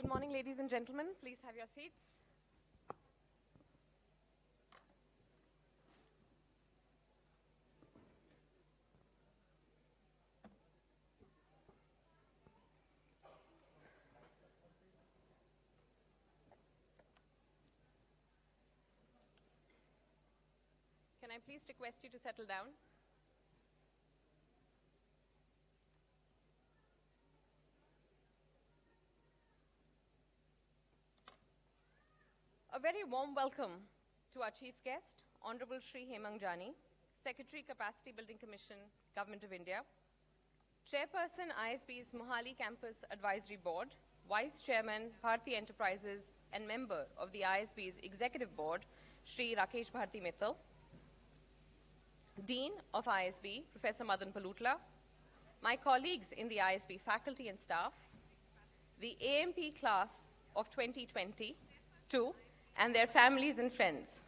morning, ladies and gentlemen. Please have your seats. Can I please request you to settle down? A very warm welcome to our chief guest, Honorable Shri Hemang Jani, Secretary, Capacity Building Commission, Government of India, Chairperson, ISB's Mohali Campus Advisory Board, Vice Chairman, Bharti Enterprises, and member of the ISB's Executive Board, Shri Rakesh Bharti Mittal, Dean of ISB, Professor Madan Pillutla, my colleagues in the ISB faculty and staff, the AMP class of 2022, and their families and friends.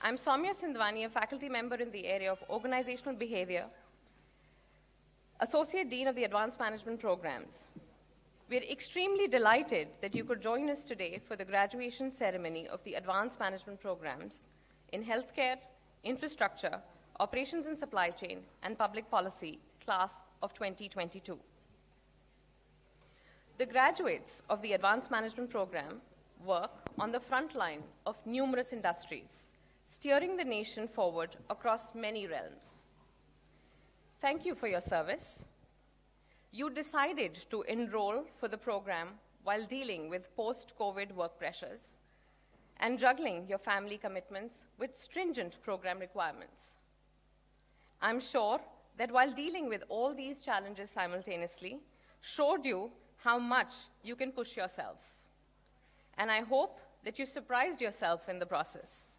I'm Soumya Sindhwani, a faculty member in the area of organizational behavior, Associate Dean of the Advanced Management Programs. We're extremely delighted that you could join us today for the graduation ceremony of the Advanced Management Programs in Healthcare, Infrastructure, Operations and Supply Chain, and Public Policy, class of 2022. The graduates of the Advanced Management Program work on the front line of numerous industries, steering the nation forward across many realms. Thank you for your service. You decided to enroll for the program while dealing with post-COVID work pressures and juggling your family commitments with stringent program requirements. I'm sure that while dealing with all these challenges simultaneously, showed you how much you can push yourself. And I hope that you surprised yourself in the process.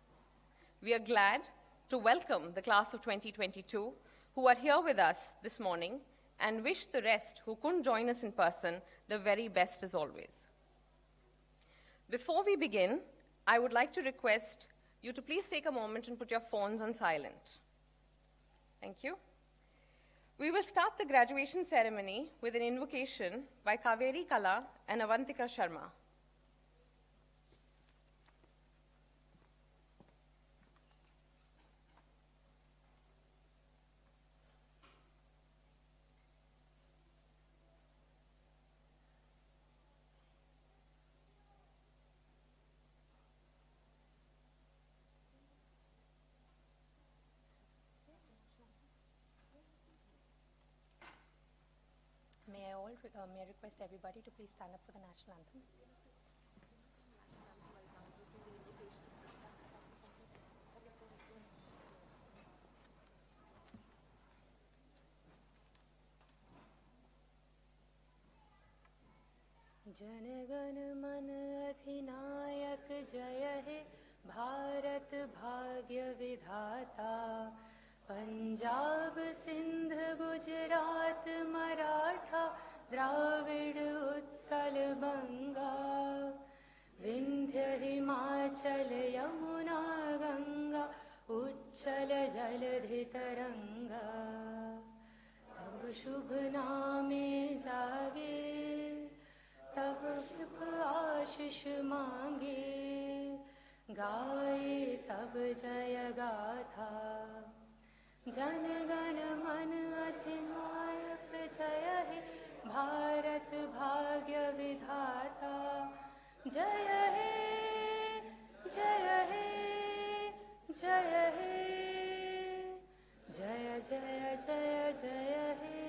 We are glad to welcome the class of 2022 who are here with us this morning and wish the rest who couldn't join us in person the very best as always. Before we begin, I would like to request you to please take a moment and put your phones on silent. Thank you. We will start the graduation ceremony with an invocation by Kaveri Kala and Avantika Sharma. May I request everybody to please stand up for the national anthem. Jana Gana मन अधिनायक जय हे भारत भाग्य विधाता पंजाब सिंध गुजरात मराठा द्राविड़ उत्कल बंगा विंध्य हिमाचल यमुना गंगा उच्चल जलधि तरंगा तब शुभ नामे जागे तब शुभ आशीष मांगे गाए तब जय गाथा जन गण मन अधिनायक जय हे भारत भाग्य विधाता जय हे जय हे जय हे जय जय जय जय हे.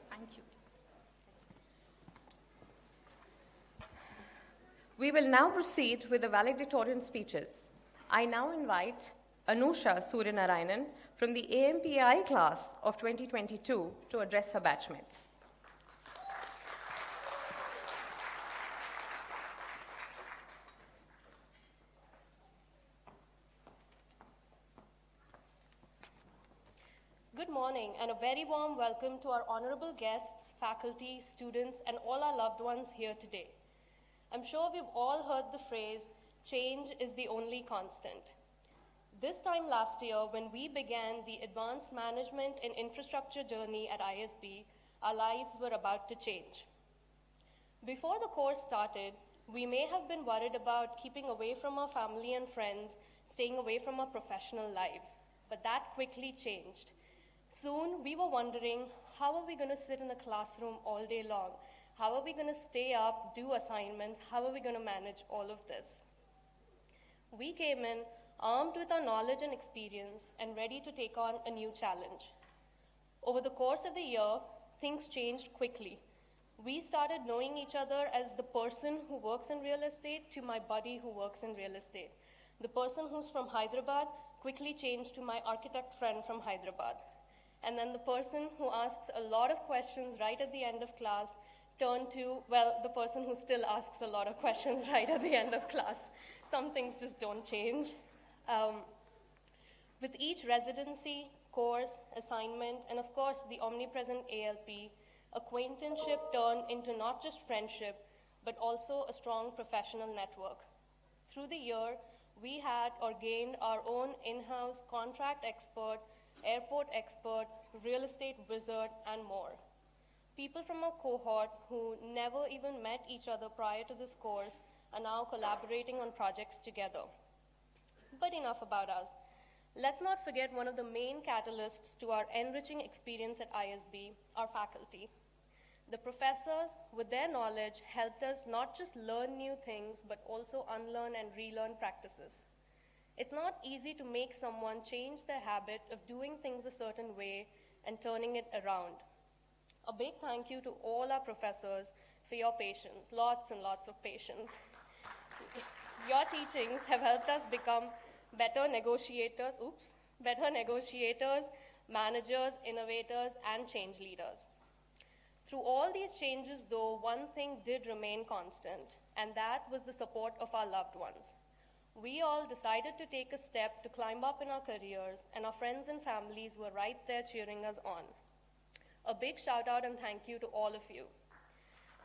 Thank you. We will now proceed with the valedictorian speeches. I now invite Anusha Suryanarayanan from the AMPI class of 2022 to address her batchmates. Good morning and a very warm welcome to our honorable guests, faculty, students, and all our loved ones here today. I'm sure we've all heard the phrase, change is the only constant. This time last year, when we began the Advanced Management and Infrastructure journey at ISB, Our lives were about to change. Before the course started, we may have been worried about keeping away from our family and friends, staying away from our professional lives, but that quickly changed. Soon, we were wondering, how are we going to sit in a classroom all day long? How are we going to stay up, do assignments? How are we going to manage all of this? We came in armed with our knowledge and experience and ready to take on a new challenge. Over the course of the year, things changed quickly. We started knowing each other as the person who works in real estate to my buddy who works in real estate. The person who's from Hyderabad quickly changed to my architect friend from Hyderabad. And then the person who asks a lot of questions right at the end of class turned to, well, the person who still asks a lot of questions right at the end of class. Some things just don't change. With each residency, course, assignment, and of course the omnipresent ALP, acquaintanceship turned into not just friendship, but also a strong professional network. Through the year, we had or gained our own in-house contract expert, airport expert, real estate wizard, and more. People from our cohort who never even met each other prior to this course are now collaborating on projects together. But enough about us. Let's not forget one of the main catalysts to our enriching experience at ISB, our faculty. The professors, with their knowledge, helped us not just learn new things, but also unlearn and relearn practices. It's not easy to make someone change their habit of doing things a certain way and turning it around. A big thank you to all our professors for your patience, lots and lots of patience. Your teachings have helped us become better negotiators, managers, innovators, and change leaders. Through all these changes, though, one thing did remain constant, and that was the support of our loved ones. We all decided to take a step to climb up in our careers, and our friends and families were right there cheering us on. A big shout out and thank you to all of you.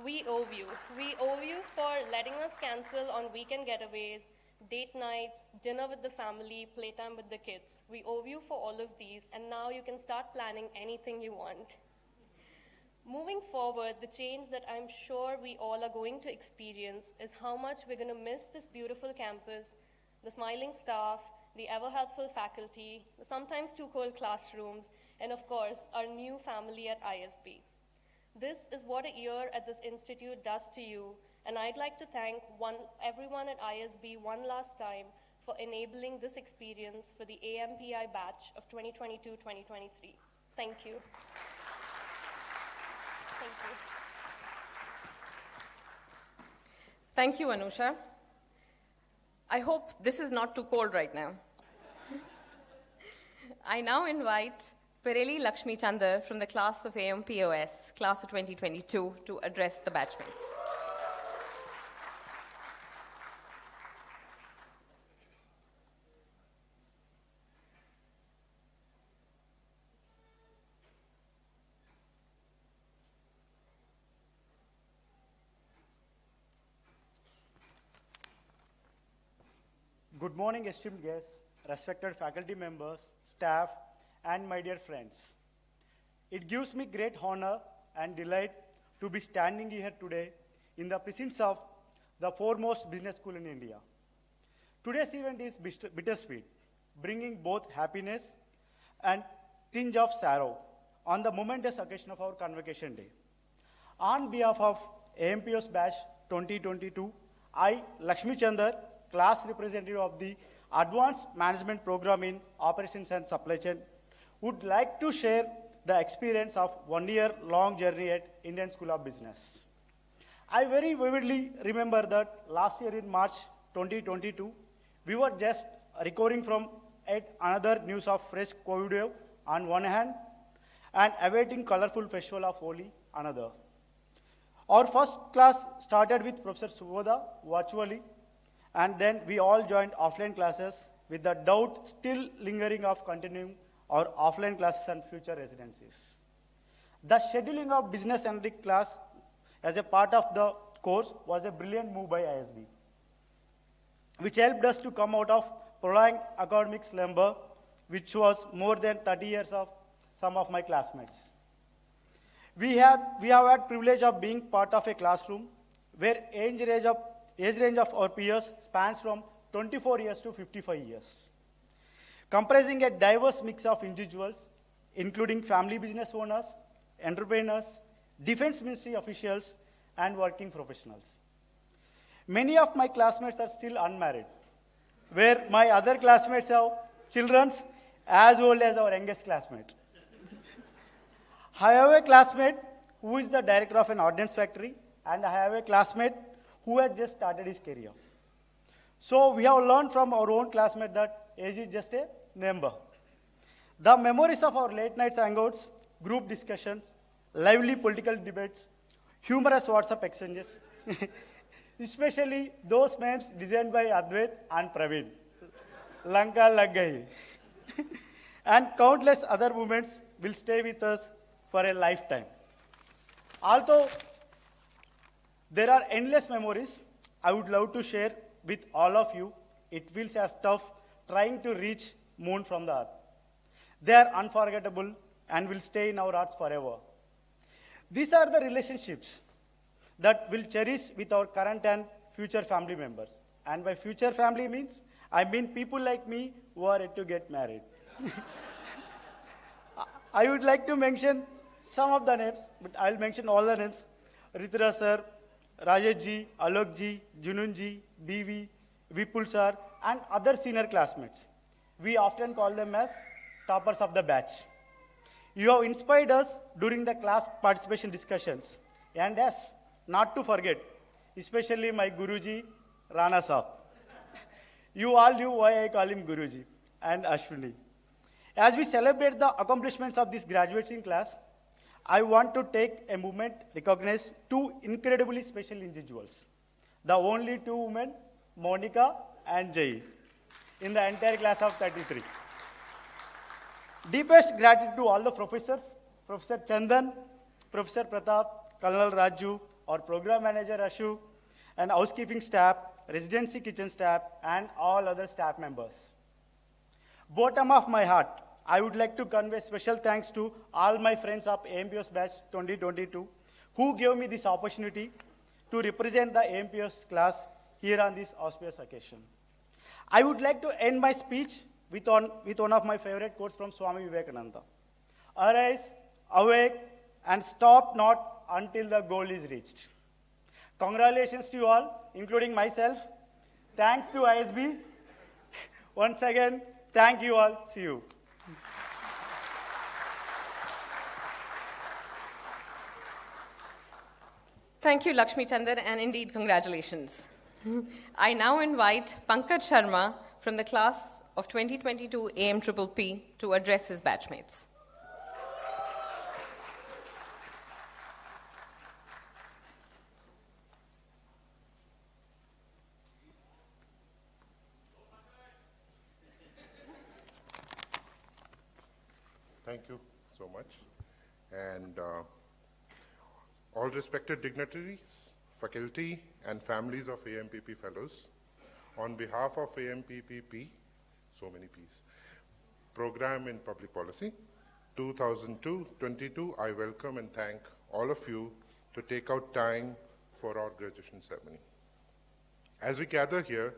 We owe you. We owe you for letting us cancel on weekend getaways, date nights, dinner with the family, playtime with the kids. We owe you for all of these, and now you can start planning anything you want. Moving forward, the change that I'm sure we all are going to experience is how much we're going to miss this beautiful campus, the smiling staff, the ever-helpful faculty, the sometimes too cold classrooms, and of course, our new family at ISB. This is what a year at this institute does to you, and I'd like to thank everyone at ISB one last time for enabling this experience for the AMPI batch of 2022-2023. Thank you. Thank you. Thank you, Anusha. I hope this is not too cold right now. I now invite Pireli Lakshmi Chandar from the class of AMPOS, class of 2022, to address the batchmates. Good morning, esteemed guests, respected faculty members, staff, and my dear friends. It gives me great honor and delight to be standing here today in the presence of the foremost business school in India. Today's event is bittersweet, bringing both happiness and tinge of sorrow on the momentous occasion of our convocation day. On behalf of AMPOS batch 2022, I, Lakshmi Chandar, class representative of the Advanced Management Program in Operations and Supply Chain, would like to share the experience of 1 year long journey at Indian School of Business. I very vividly remember that last year in March 2022, we were just recovering from yet another news of fresh COVID wave on one hand and awaiting colorful festival of Holi another. Our first class started with Professor Subodha virtually, and then we all joined offline classes with the doubt still lingering of continuing our offline classes and future residencies. The scheduling of business analytic class as a part of the course was a brilliant move by ISB, which helped us to come out of prolonged academic slumber, which was more than 30 years of some of my classmates. We have had privilege of being part of a classroom where age range of our peers spans from 24 years to 55 years, comprising a diverse mix of individuals, including family business owners, entrepreneurs, defense ministry officials, and working professionals. Many of my classmates are still unmarried, where my other classmates have children as old as our youngest classmate. I have a classmate who is the director of an ordnance factory, and I have a classmate who has just started his career. So we have learned from our own classmate that age is just a number. The memories of our late night hangouts, group discussions, lively political debates, humorous WhatsApp exchanges, especially those memes designed by Advait and Praveen, Lanka Laggai, and countless other moments will stay with us for a lifetime. Although there are endless memories I would love to share with all of you, it feels as tough trying to reach moon from the earth. They are unforgettable and will stay in our hearts forever. These are the relationships that we'll cherish with our current and future family members. And by future family means, I mean people like me who are yet to get married. I would like to mention some of the names, but I'll mention all the names. Ritra sir, Rajesh ji, Alok ji, Junun ji, BV, Vipul sir, and other senior classmates. We often call them as toppers of the batch. You have inspired us during the class participation discussions. And yes, not to forget, especially my Guruji, Rana Saab. You all knew why I call him Guruji, and Ashwini. As we celebrate the accomplishments of this graduating class, I want to take a moment to recognize two incredibly special individuals. The only two women, Monica and Jai, in the entire class of 33. Deepest gratitude to all the professors, Professor Chandan, Professor Pratap, Colonel Raju, our program manager Ashu, and housekeeping staff, residency kitchen staff, and all other staff members. Bottom of my heart, I would like to convey special thanks to all my friends of AMPOS batch 2022 who gave me this opportunity to represent the AMPOS class here on this auspicious occasion. I would like to end my speech with one of my favorite quotes from Swami Vivekananda. Arise, awake, and stop not until the goal is reached. Congratulations to you all, including myself. Thanks to ISB. Once again, thank you all. See you. Thank you, Lakshmi Chandan, and indeed, congratulations. I now invite Pankaj Sharma from the class of 2022 AMPPP to address his batchmates. Thank you so much. And all respected dignitaries, faculty, and families of AMPP fellows, on behalf of AMPPP, so many P's, Program in Public Policy, 2022, I welcome and thank all of you to take out time for our graduation ceremony. As we gather here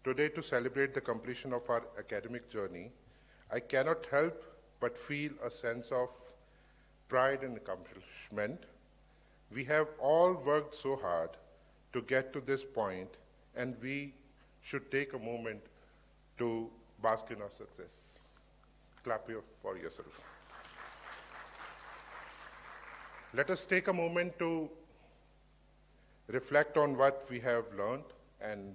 today to celebrate the completion of our academic journey, I cannot help but feel a sense of pride and accomplishment. We have all worked so hard to get to this point, and we should take a moment to bask in our success. Clap for yourself. Let us take a moment to reflect on what we have learned and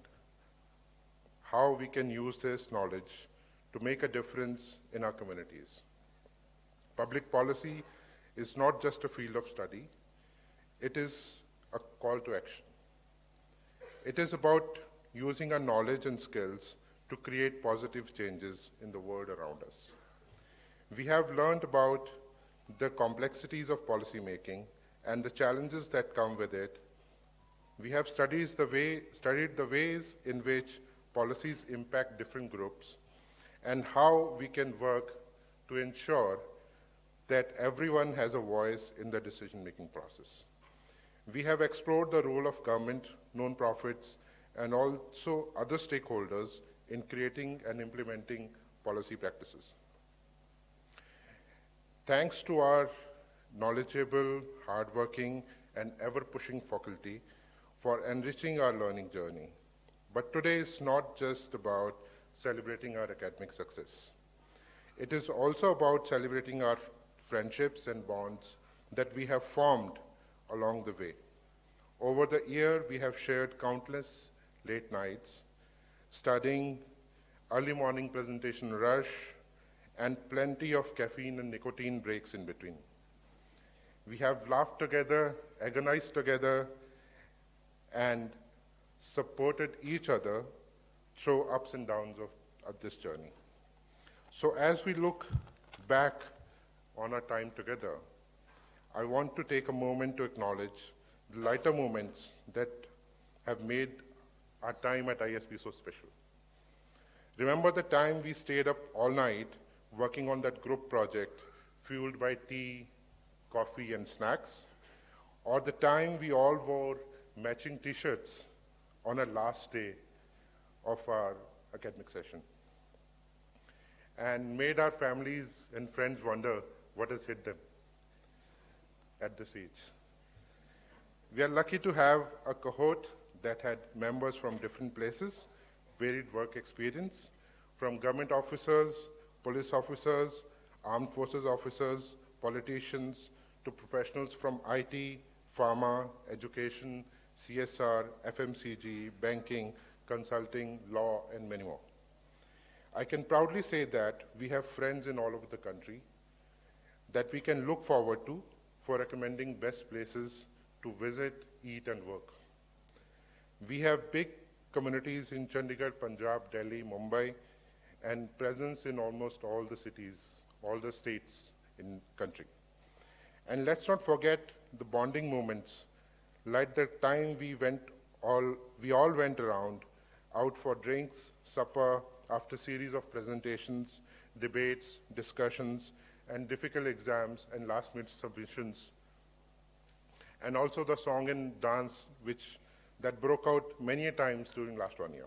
how we can use this knowledge to make a difference in our communities. Public policy is not just a field of study, it is a call to action. It is about using our knowledge and skills to create positive changes in the world around us. We have learned about the complexities of policymaking and the challenges that come with it. We have studied the ways in which policies impact different groups and how we can work to ensure that everyone has a voice in the decision-making process. We have explored the role of government, non-profits, and also other stakeholders in creating and implementing policy practices. Thanks to our knowledgeable, hardworking, and ever-pushing faculty for enriching our learning journey. But today is not just about celebrating our academic success. It is also about celebrating our friendships and bonds that we have formed along the way. Over the year, we have shared countless late nights, studying, early morning presentation rush, and plenty of caffeine and nicotine breaks in between. We have laughed together, agonized together, and supported each other through ups and downs of this journey. So as we look back on our time together, I want to take a moment to acknowledge the lighter moments that have made our time at ISB so special. Remember the time we stayed up all night working on that group project fueled by tea, coffee, and snacks? Or the time we all wore matching t-shirts on our last day of our academic session and made our families and friends wonder what has hit them at this age. We are lucky to have a cohort that had members from different places, varied work experience, from government officers, police officers, armed forces officers, politicians, to professionals from IT, pharma, education, CSR, FMCG, banking, consulting, law, and many more. I can proudly say that we have friends in all over the country that we can look forward to for recommending best places to visit, eat, and work. We have big communities in Chandigarh, Punjab, Delhi, Mumbai, and presence in almost all the cities, all the states in the country. And let's not forget the bonding moments, like the time we all went around, out for drinks, supper, after a series of presentations, debates, discussions, and difficult exams and last-minute submissions. And also the song and dance that broke out many times during last 1 year.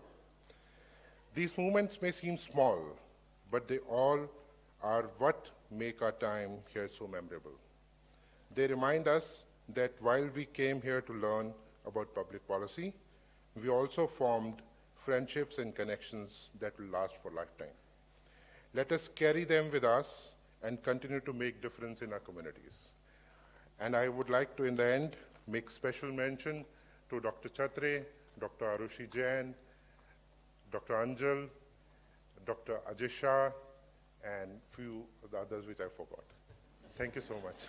These moments may seem small, but they all are what make our time here so memorable. They remind us that while we came here to learn about public policy, we also formed friendships and connections that will last for a lifetime. Let us carry them with us and continue to make difference in our communities. And I would like to, in the end, make special mention to Dr. Chatre, Dr. Arushi Jain, Dr. Anjal, Dr. Ajay Shah, and few of the others which I forgot. Thank you so much.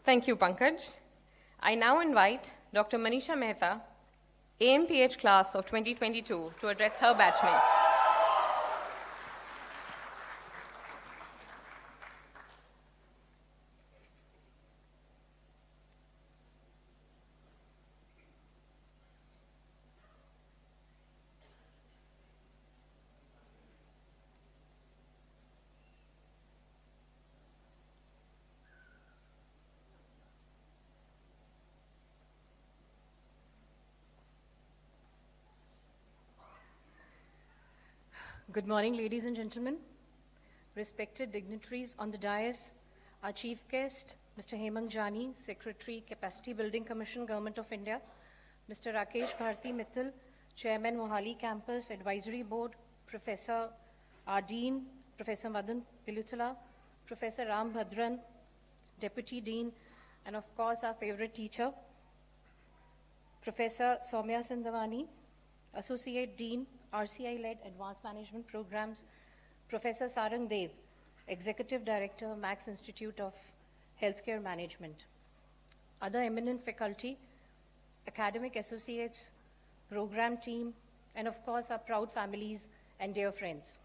Thank you, Pankaj. I now invite Dr. Manisha Mehta, AMPH class of 2022, to address her batchmates. Good morning, ladies and gentlemen. Respected dignitaries on the dais, our chief guest, Mr. Hemang Jani, Secretary, Capacity Building Commission, Government of India, Mr. Rakesh Bharti Mittal, Chairman, Mohali Campus Advisory Board, Professor, our Dean, Professor Madan Pillutla, Professor Ram Bhadran, Deputy Dean, and of course our favorite teacher, Professor Soumya Sindhavani, Associate Dean, RCI-led Advanced Management Programs, Professor Sarang Dev, Executive Director, Max Institute of Healthcare Management. Other eminent faculty, academic associates, program team, and of course our proud families and dear friends.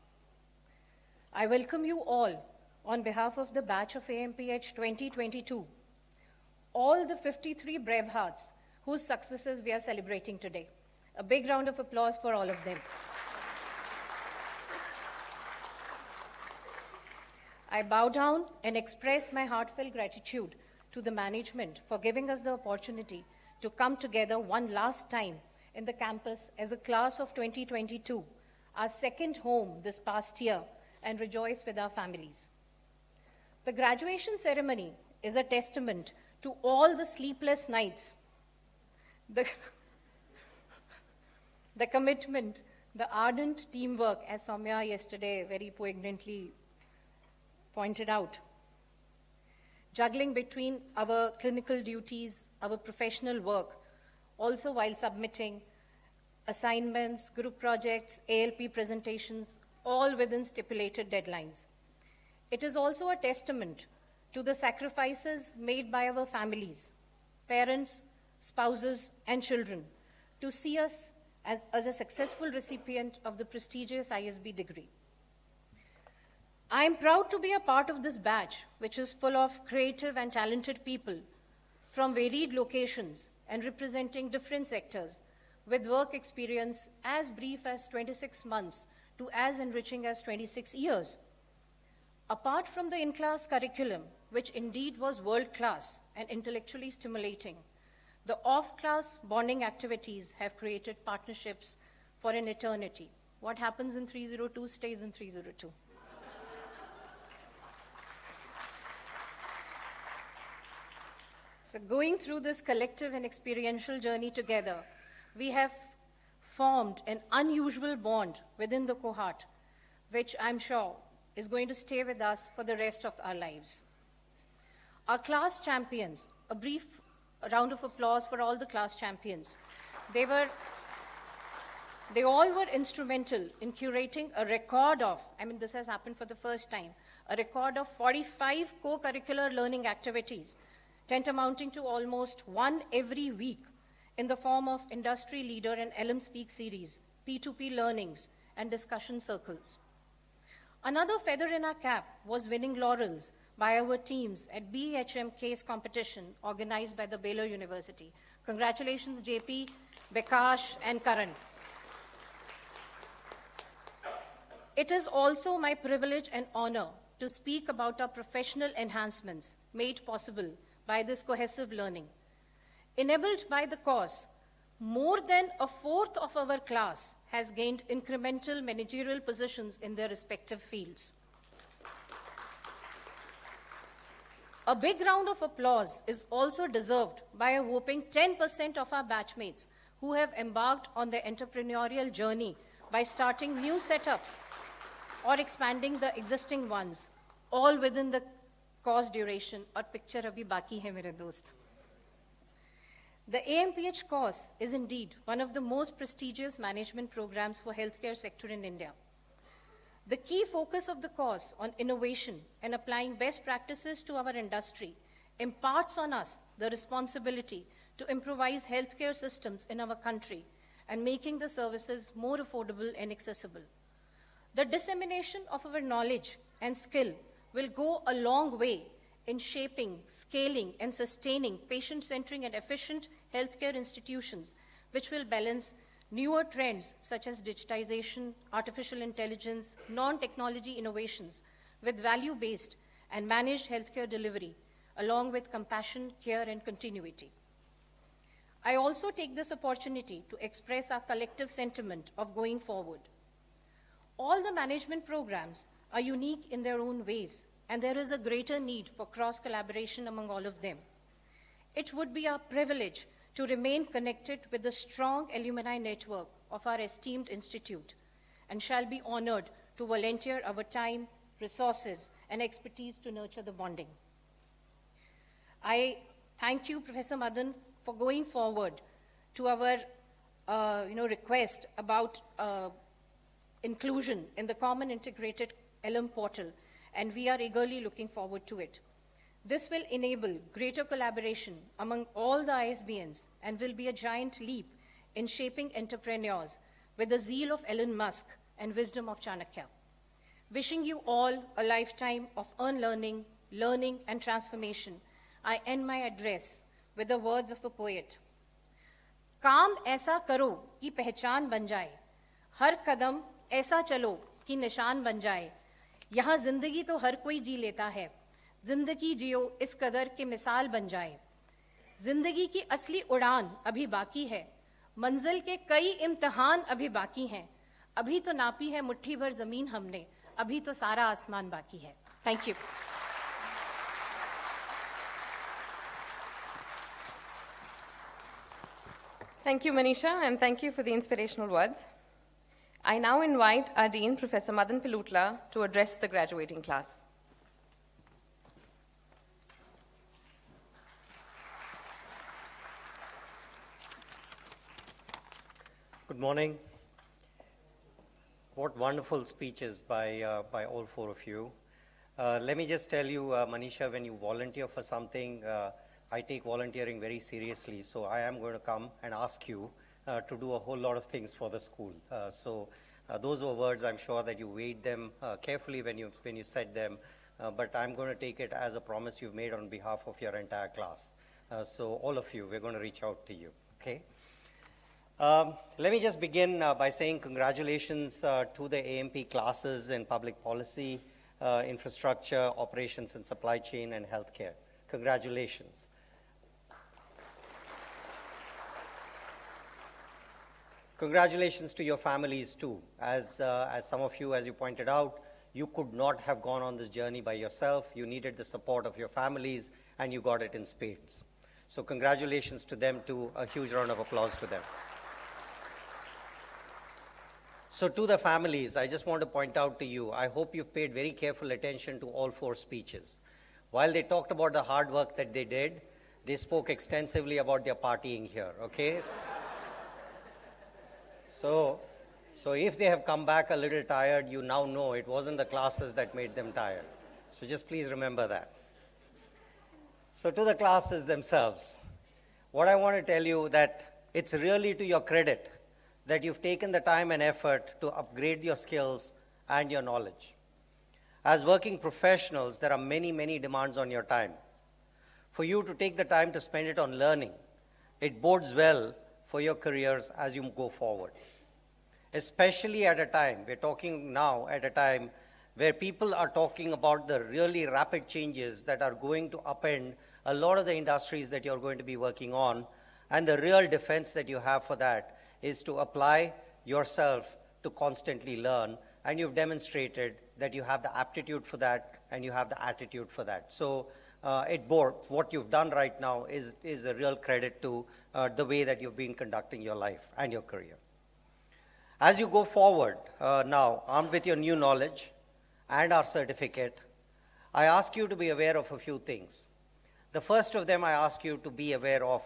I welcome you all on behalf of the batch of AMPH 2022, all the 53 brave hearts whose successes we are celebrating today. A big round of applause for all of them. I bow down and express my heartfelt gratitude to the management for giving us the opportunity to come together one last time in the campus as a class of 2022, our second home this past year, and rejoice with our families. The graduation ceremony is a testament to all the sleepless nights, the commitment, the ardent teamwork, as Soumya yesterday very poignantly pointed out, juggling between our clinical duties, our professional work, also while submitting assignments, group projects, ALP presentations, all within stipulated deadlines. It is also a testament to the sacrifices made by our families, parents, spouses, and children to see us as a successful recipient of the prestigious ISB degree. I am proud to be a part of this batch, which is full of creative and talented people from varied locations and representing different sectors with work experience as brief as 26 months to as enriching as 26 years. Apart from the in-class curriculum, which indeed was world-class and intellectually stimulating, the off-class bonding activities have created partnerships for an eternity. What happens in 302 stays in 302. So going through this collective and experiential journey together, we have formed an unusual bond within the cohort, which I'm sure is going to stay with us for the rest of our lives. Our class champions, a brief round of applause for all the class champions. They all were instrumental in curating a record of, this has happened for the first time, a record of 45 co-curricular learning activities, tantamounting to almost one every week in the form of Industry Leader and LM Speak series, P2P learnings, and discussion circles. Another feather in our cap was winning laurels by our teams at BHM case competition organized by the Baylor University. Congratulations, JP, Bekash, and Karan. It is also my privilege and honor to speak about our professional enhancements made possible by this cohesive learning. Enabled by the course, more than a fourth of our class has gained incremental managerial positions in their respective fields. A big round of applause is also deserved by a whopping 10% of our batchmates who have embarked on their entrepreneurial journey by starting new setups or expanding the existing ones, all within the course duration. Aur picture abhi baki hai mere dost. The AMPH course is indeed one of the most prestigious management programs for healthcare sector in India. The key focus of the course on innovation and applying best practices to our industry imparts on us the responsibility to improvise healthcare systems in our country and making the services more affordable and accessible. The dissemination of our knowledge and skill will go a long way in shaping, scaling, and sustaining patient-centering and efficient healthcare institutions, which will balance newer trends such as digitization, artificial intelligence, non-technology innovations with value-based and managed healthcare delivery, along with compassion, care, and continuity. I also take this opportunity to express our collective sentiment of going forward. All the management programs are unique in their own ways, and there is a greater need for cross-collaboration among all of them. It would be our privilege to remain connected with the strong alumni network of our esteemed institute, and shall be honored to volunteer our time, resources, and expertise to nurture the bonding. I thank you, Professor Madan, for going forward to our request about inclusion in the Common Integrated LM portal, and we are eagerly looking forward to it. This will enable greater collaboration among all the ISBNs and will be a giant leap in shaping entrepreneurs with the zeal of Elon Musk and wisdom of Chanakya. Wishing you all a lifetime of unlearning, learning, and transformation, I end my address with the words of a poet. काम ऐसा करो कि पहचान बन जाए, हर कदम ऐसा चलो कि निशान बन जाए, यहाँ जिंदगी तो हर कोई जी लेता है, जिंदगी जियो इस कदर के मिसाल बन जाए। जिंदगी की असली उड़ान अभी बाकी है, मंजिल के कई इम्तिहान अभी बाकी हैं। अभी तो नापी है मुट्ठी भर जमीन हमने, अभी तो सारा आसमान बाकी है। Thank you. Thank you, Manisha, and thank you for the inspirational words. I now invite our Dean, Professor Madan Pillutla, to address the graduating class. Good morning. What wonderful speeches by all four of you. Let me just tell you, Manisha, when you volunteer for something, I take volunteering very seriously, so I am going to come and ask you to do a whole lot of things for the school. Those were words, I'm sure that you weighed them carefully when you said them, but I'm going to take it as a promise you've made on behalf of your entire class. So all of you, we're going to reach out to you, okay? Let me just begin by saying congratulations to the AMP classes in public policy, infrastructure, operations and supply chain, and healthcare. Congratulations. Congratulations to your families too. As some of you, as you pointed out, you could not have gone on this journey by yourself. You needed the support of your families, and you got it in spades. So congratulations to them too. A huge round of applause to them. So to the families, I just want to point out to you, I hope you've paid very careful attention to all four speeches. While they talked about the hard work that they did, they spoke extensively about their partying here, okay? So if they have come back a little tired, you now know it wasn't the classes that made them tired. So just please remember that. So to the classes themselves, what I want to tell you that it's really to your credit that you've taken the time and effort to upgrade your skills and your knowledge. As working professionals, there are many, many demands on your time. For you to take the time to spend it on learning, it bodes well for your careers as you go forward. Especially at a time, we're talking now at a time where people are talking about the really rapid changes that are going to upend a lot of the industries that you're going to be working on, and the real defense that you have for that is to apply yourself to constantly learn, and you've demonstrated that you have the aptitude for that and you have the attitude for that. So what you've done right now is a real credit to the way that you've been conducting your life and your career. As you go forward now, armed with your new knowledge and our certificate, I ask you to be aware of a few things. The first of them I ask you to be aware of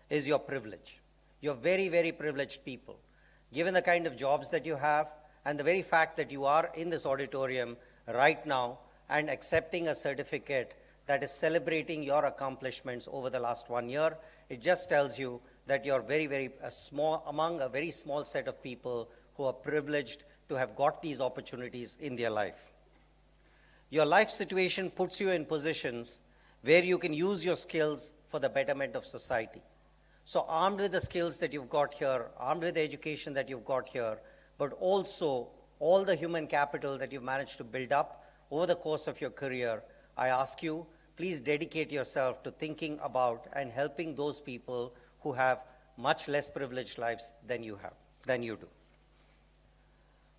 is your privilege. You're very, very privileged people. Given the kind of jobs that you have and the very fact that you are in this auditorium right now and accepting a certificate that is celebrating your accomplishments over the last 1 year, it just tells you that you're very, very among a very small set of people who are privileged to have got these opportunities in their life. Your life situation puts you in positions where you can use your skills for the betterment of society. So armed with the skills that you've got here, armed with the education that you've got here, but also all the human capital that you've managed to build up over the course of your career, I ask you, please dedicate yourself to thinking about and helping those people who have much less privileged lives than you do.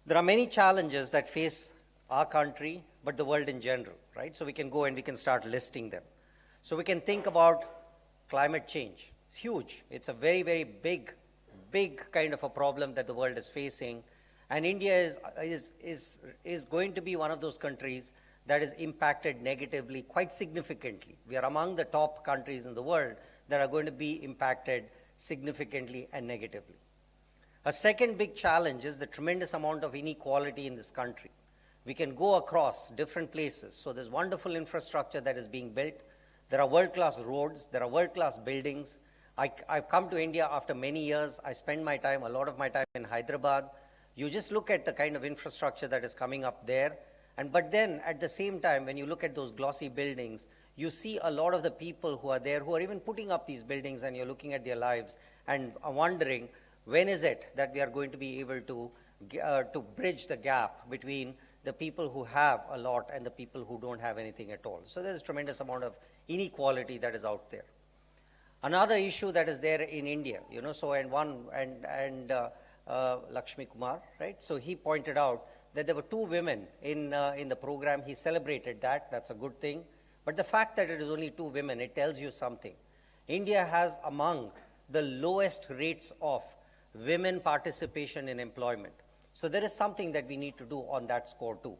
There are many challenges that face our country, but the world in general, right? So we can go and we can start listing them. So we can think about climate change. It's huge. It's a very, very big kind of a problem that the world is facing. And India is going to be one of those countries that is impacted negatively quite significantly. We are among the top countries in the world that are going to be impacted significantly and negatively. A second big challenge is the tremendous amount of inequality in this country. We can go across different places. So there's wonderful infrastructure that is being built. There are world-class roads. There are world-class buildings. I've come to India after many years. I spend a lot of my time in Hyderabad. You just look at the kind of infrastructure that is coming up there. But then at the same time, when you look at those glossy buildings, you see a lot of the people who are there who are even putting up these buildings, and you're looking at their lives and are wondering, when is it that we are going to be able to bridge the gap between the people who have a lot and the people who don't have anything at all. So there's a tremendous amount of inequality that is out there. Another issue that is there in India, Lakshmi Kumar, right? So he pointed out that there were 2 women in the program. He celebrated that. That's a good thing. But the fact that it is only 2 women, it tells you something. India has among the lowest rates of women participation in employment. So there is something that we need to do on that score too.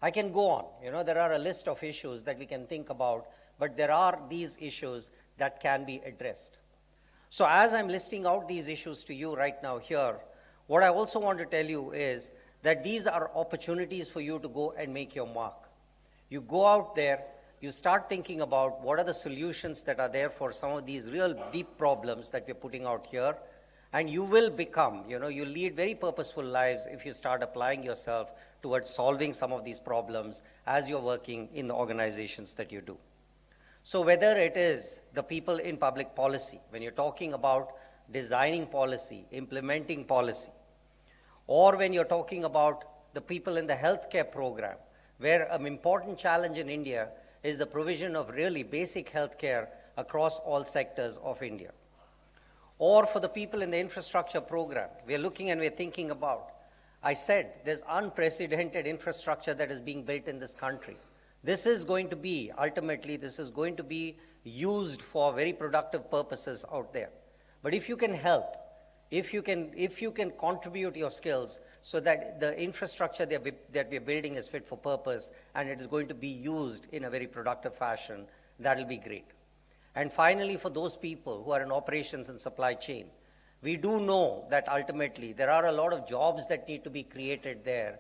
I can go on. There are a list of issues that we can think about, but there are these issues that can be addressed. So as I'm listing out these issues to you right now here, what I also want to tell you is that these are opportunities for you to go and make your mark. You go out there, you start thinking about what are the solutions that are there for some of these real deep problems that we're putting out here, and you will become, you lead very purposeful lives if you start applying yourself towards solving some of these problems as you're working in the organizations that you do. So whether it is the people in public policy, when you're talking about designing policy, implementing policy, or when you're talking about the people in the healthcare program, where an important challenge in India is the provision of really basic healthcare across all sectors of India. Or for the people in the infrastructure program, we're looking and we're thinking about, I said there's unprecedented infrastructure that is being built in this country. This is going to be, ultimately, this is going to be used for very productive purposes out there. But if you can help, if you can contribute your skills so that the infrastructure that we're building is fit for purpose and it is going to be used in a very productive fashion, that'll be great. And finally, for those people who are in operations and supply chain, we do know that ultimately there are a lot of jobs that need to be created there.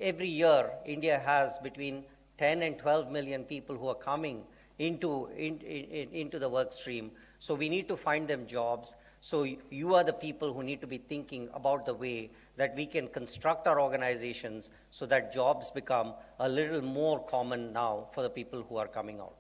Every year, India has between 10 and 12 million people who are coming into the work stream. So we need to find them jobs. So you are the people who need to be thinking about the way that we can construct our organizations so that jobs become a little more common now for the people who are coming out.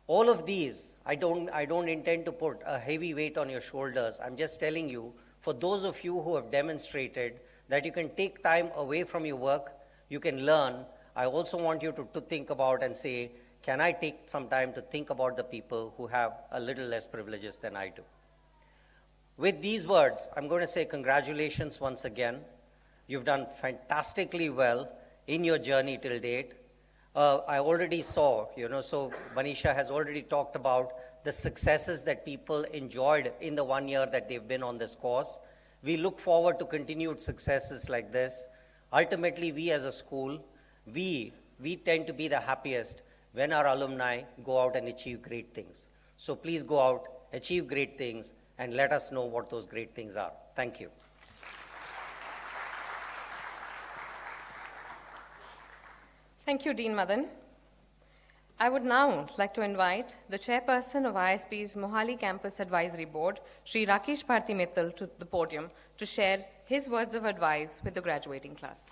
All of these, I don't intend to put a heavy weight on your shoulders. I'm just telling you, for those of you who have demonstrated that you can take time away from your work, you can learn. I also want you to think about and say, can I take some time to think about the people who have a little less privileges than I do? With these words, I'm going to say congratulations once again. You've done fantastically well in your journey till date. I already saw, so Manisha has already talked about the successes that people enjoyed in the 1 year that they've been on this course. We look forward to continued successes like this. Ultimately, we as a school, we tend to be the happiest when our alumni go out and achieve great things. So please go out, achieve great things, and let us know what those great things are. Thank you. Thank you, Dean Madan. I would now like to invite the Chairperson of ISB's Mohali Campus Advisory Board, Shri Rakesh Bharti Mittal, to the podium to share his words of advice with the graduating class.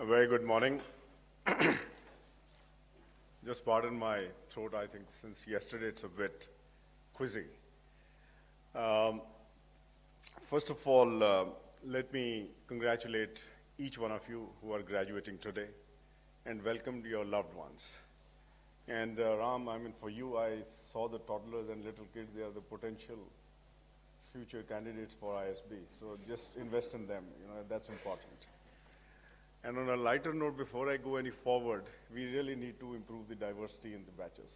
A very good morning. Just pardon my throat, I think since yesterday it's a bit quizzy. First of all, let me congratulate each one of you who are graduating today and welcome your loved ones. And Ram, for you, I saw the toddlers and little kids, they are the potential future candidates for ISB. So just invest in them, that's important. And on a lighter note, before I go any forward, we really need to improve the diversity in the batches.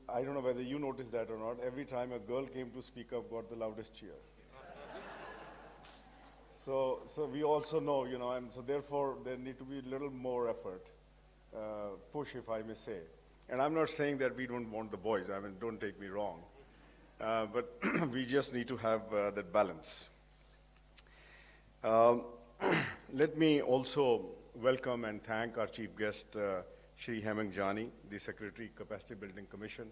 I don't know whether you noticed that or not, every time a girl came to speak up, got the loudest cheer. So we also know, and so therefore there need to be a little more effort, push if I may say. And I'm not saying that we don't want the boys, don't take me wrong. But we just need to have that balance. Let me also welcome and thank our chief guest, Shri Hemang Jani, the Secretary, Capacity Building Commission.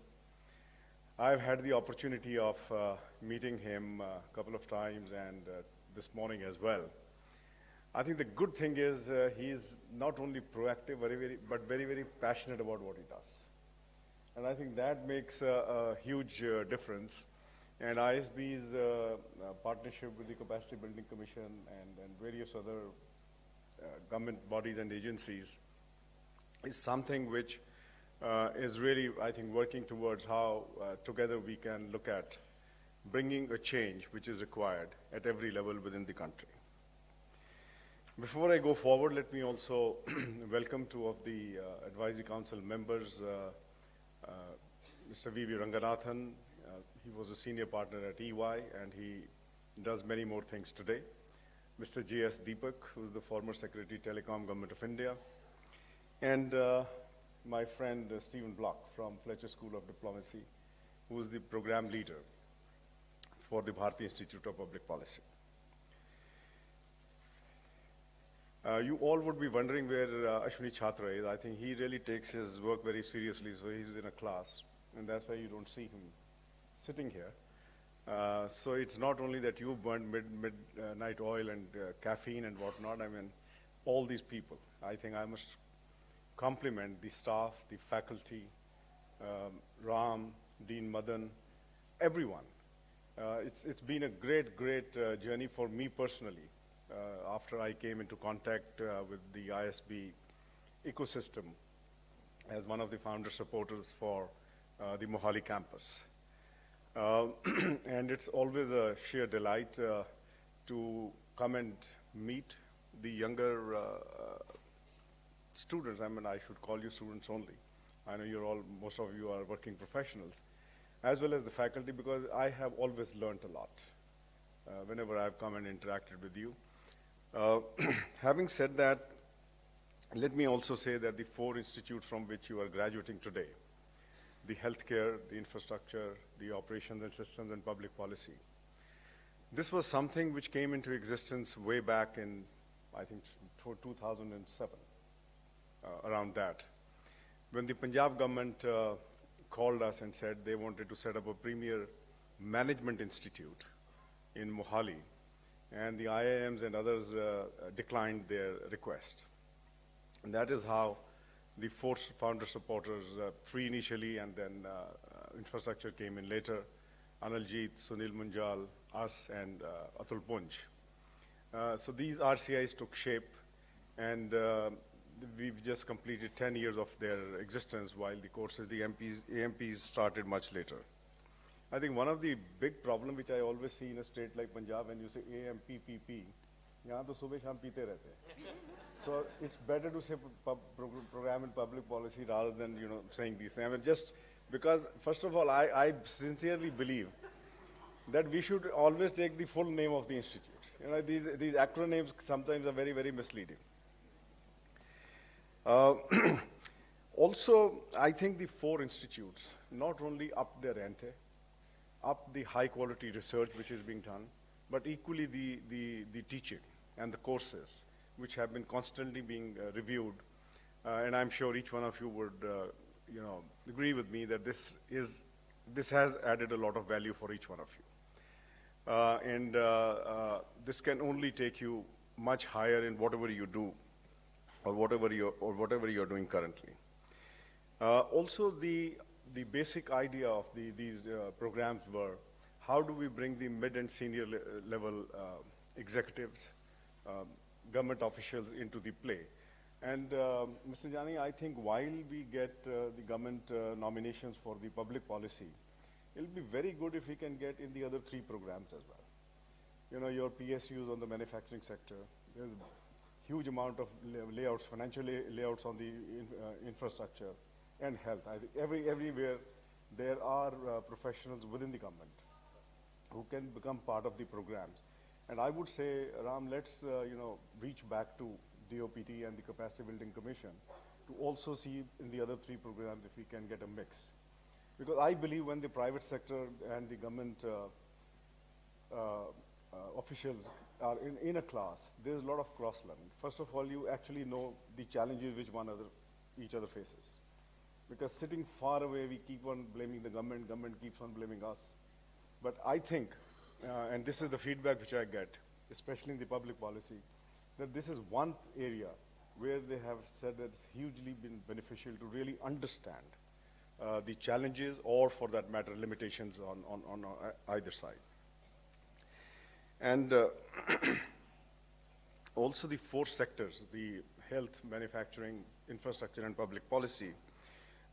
I've had the opportunity of meeting him a couple of times and this morning as well. I think the good thing is he is not only proactive, but very, very passionate about what he does. And I think that makes a huge difference. And ISB's partnership with the Capacity Building Commission and various other government bodies and agencies is something which is really, I think, working towards how together we can look at bringing a change which is required at every level within the country. Before I go forward, let me also welcome two of the Advisory Council members, Mr. V.V. Ranganathan. He was a senior partner at EY, and he does many more things today. Mr. J.S. Deepak, who is the former Secretary, Telecom, Government of India. And my friend Stephen Block from Fletcher School of Diplomacy, who is the program leader for the Bharti Institute of Public Policy. You all would be wondering where Ashwini Chhatra is. I think he really takes his work very seriously, so he's in a class, and that's why you don't see him sitting here. So it's not only that you burn midnight oil and caffeine and whatnot. I mean, all these people. I think I must compliment the staff, the faculty, Ram, Dean Madan, everyone. It's been a great journey for me personally. After I came into contact with the ISB ecosystem as one of the founder supporters for the Mohali Campus. And it's always a sheer delight to come and meet the younger students. I mean, I should call you students only. I know most of you are working professionals, as well as the faculty, because I have always learned a lot whenever I've come and interacted with you. Having said that, let me also say that the 4 institutes from which you are graduating today, the healthcare, the infrastructure, the operations and systems and public policy, this was something which came into existence way back in, I think, 2007, around that, when the Punjab government called us and said they wanted to set up a premier management institute in Mohali, and the IIMs and others declined their request. And that is how the 4 founder supporters, 3 initially, and then infrastructure came in later, Analjeet, Sunil Munjal, us, and Atul Punj. So these RCIs took shape, and we've just completed 10 years of their existence, while the courses, the AMPs started much later. I think one of the big problems which I always see in a state like Punjab, when you say AMPPP, yahan to subah sham peete rehte hain. So it's better to say program in public policy rather than saying these things. I mean, just because, first of all, I sincerely believe that we should always take the full name of the institute. These acronyms sometimes are very misleading. Also, I think the 4 institutes not only up their ante, up the high quality research which is being done, but equally the teaching and the courses which have been constantly being reviewed. And I'm sure each one of you would agree with me that this has added a lot of value for each one of you. And this can only take you much higher in whatever you do or whatever you're doing currently. Also, the basic idea of these programs were, how do we bring the mid and senior level executives, government officials into the play? And Mr. Jani, I think while we get the government nominations for the public policy, it'll be very good if we can get in the other 3 programs as well. Your PSUs on the manufacturing sector, there's a huge amount of layouts, financial layouts on the infrastructure and health. I think everywhere there are professionals within the government who can become part of the programs. And I would say, Ram, let's reach back to DOPT and the Capacity Building Commission to also see in the other 3 programs if we can get a mix. Because I believe when the private sector and the government officials are in a class, there's a lot of cross-learning. First of all, you actually know the challenges which each other faces. Because sitting far away, we keep on blaming the government keeps on blaming us. But I think, and this is the feedback which I get, especially in the public policy, that this is one area where they have said that it's hugely been beneficial to really understand the challenges or, for that matter, limitations on either side. And also the four sectors, the health, manufacturing, infrastructure, and public policy,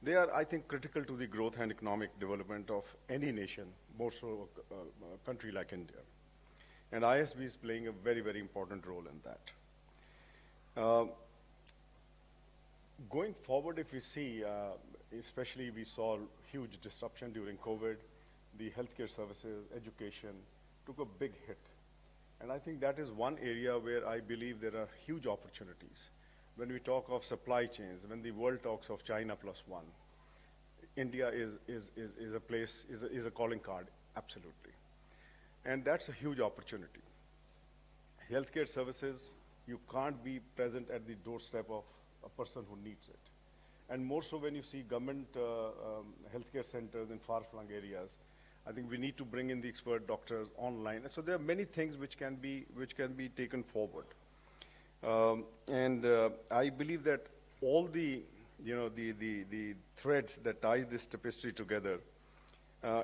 they are, I think, critical to the growth and economic development of any nation, more so a country like India. And ISB is playing a very, very important role in that. Going forward, if we see, especially we saw huge disruption during COVID, the healthcare services, education took a big hit. And I think that is one area where I believe there are huge opportunities. When we talk of supply chains, when the world talks of China plus one, India is a place, is a calling card, absolutely. And that's a huge opportunity. Healthcare services, you can't be present at the doorstep of a person who needs it. And more so when you see government healthcare centers in far-flung areas, I think we need to bring in the expert doctors online. And so there are many things which can be taken forward. I believe that all the threads that tie this tapestry together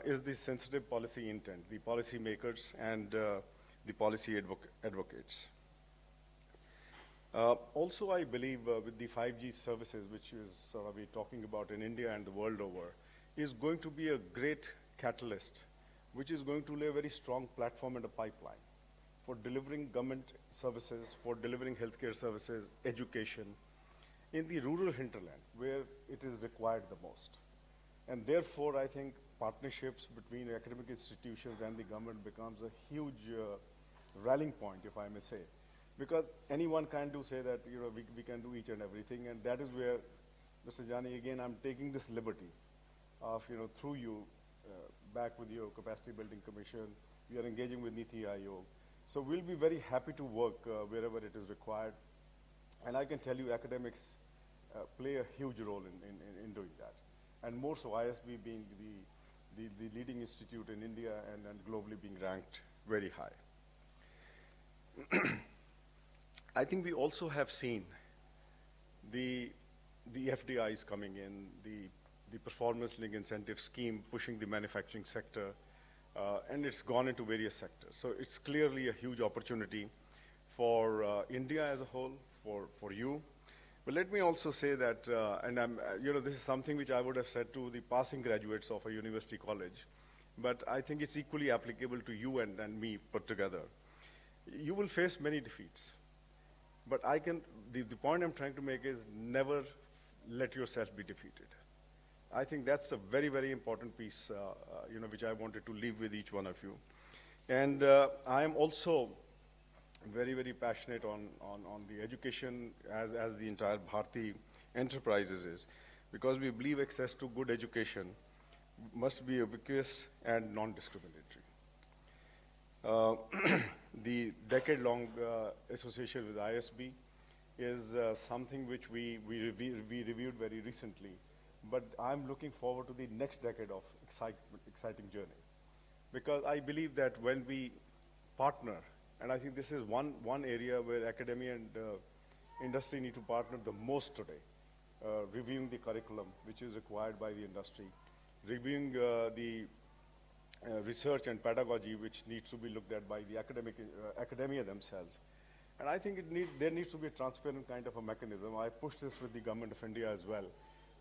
is the sensitive policy intent, the policy makers and the policy advocates. Also, I believe with the 5G services, which is we're talking about in India and the world over, is going to be a great catalyst, which is going to lay a very strong platform and a pipeline for delivering government services, for delivering healthcare services, education, in the rural hinterland, where it is required the most. And therefore, I think partnerships between academic institutions and the government becomes a huge rallying point, if I may say. Because anyone can say that we can do each and everything, and that is where, Mr. Jani, again, I'm taking this liberty of, through you, back with your Capacity Building Commission, we are engaging with Niti Aayog. So we'll be very happy to work wherever it is required. And I can tell you academics play a huge role in doing that. And more so ISB being the leading institute in India and globally being ranked very high. I think we also have seen the FDIs coming in, the performance-linked incentive scheme pushing the manufacturing sector, and it's gone into various sectors. So it's clearly a huge opportunity for India as a whole, for you. But let me also say that, and this is something which I would have said to the passing graduates of a university college, but I think it's equally applicable to you and me put together. You will face many defeats, but the point I'm trying to make is never let yourself be defeated. I think that's a very, very important piece, which I wanted to leave with each one of you. And I am also very, very passionate on the education as the entire Bharti Enterprises is, because we believe access to good education must be ubiquitous and non-discriminatory. The decade-long association with ISB is something which we reviewed very recently, but I'm looking forward to the next decade of exciting journey. Because I believe that when we partner, and I think this is one area where academia and industry need to partner the most today, reviewing the curriculum which is required by the industry, reviewing the research and pedagogy which needs to be looked at by the academia themselves. And I think there needs to be a transparent kind of a mechanism. I pushed this with the government of India as well,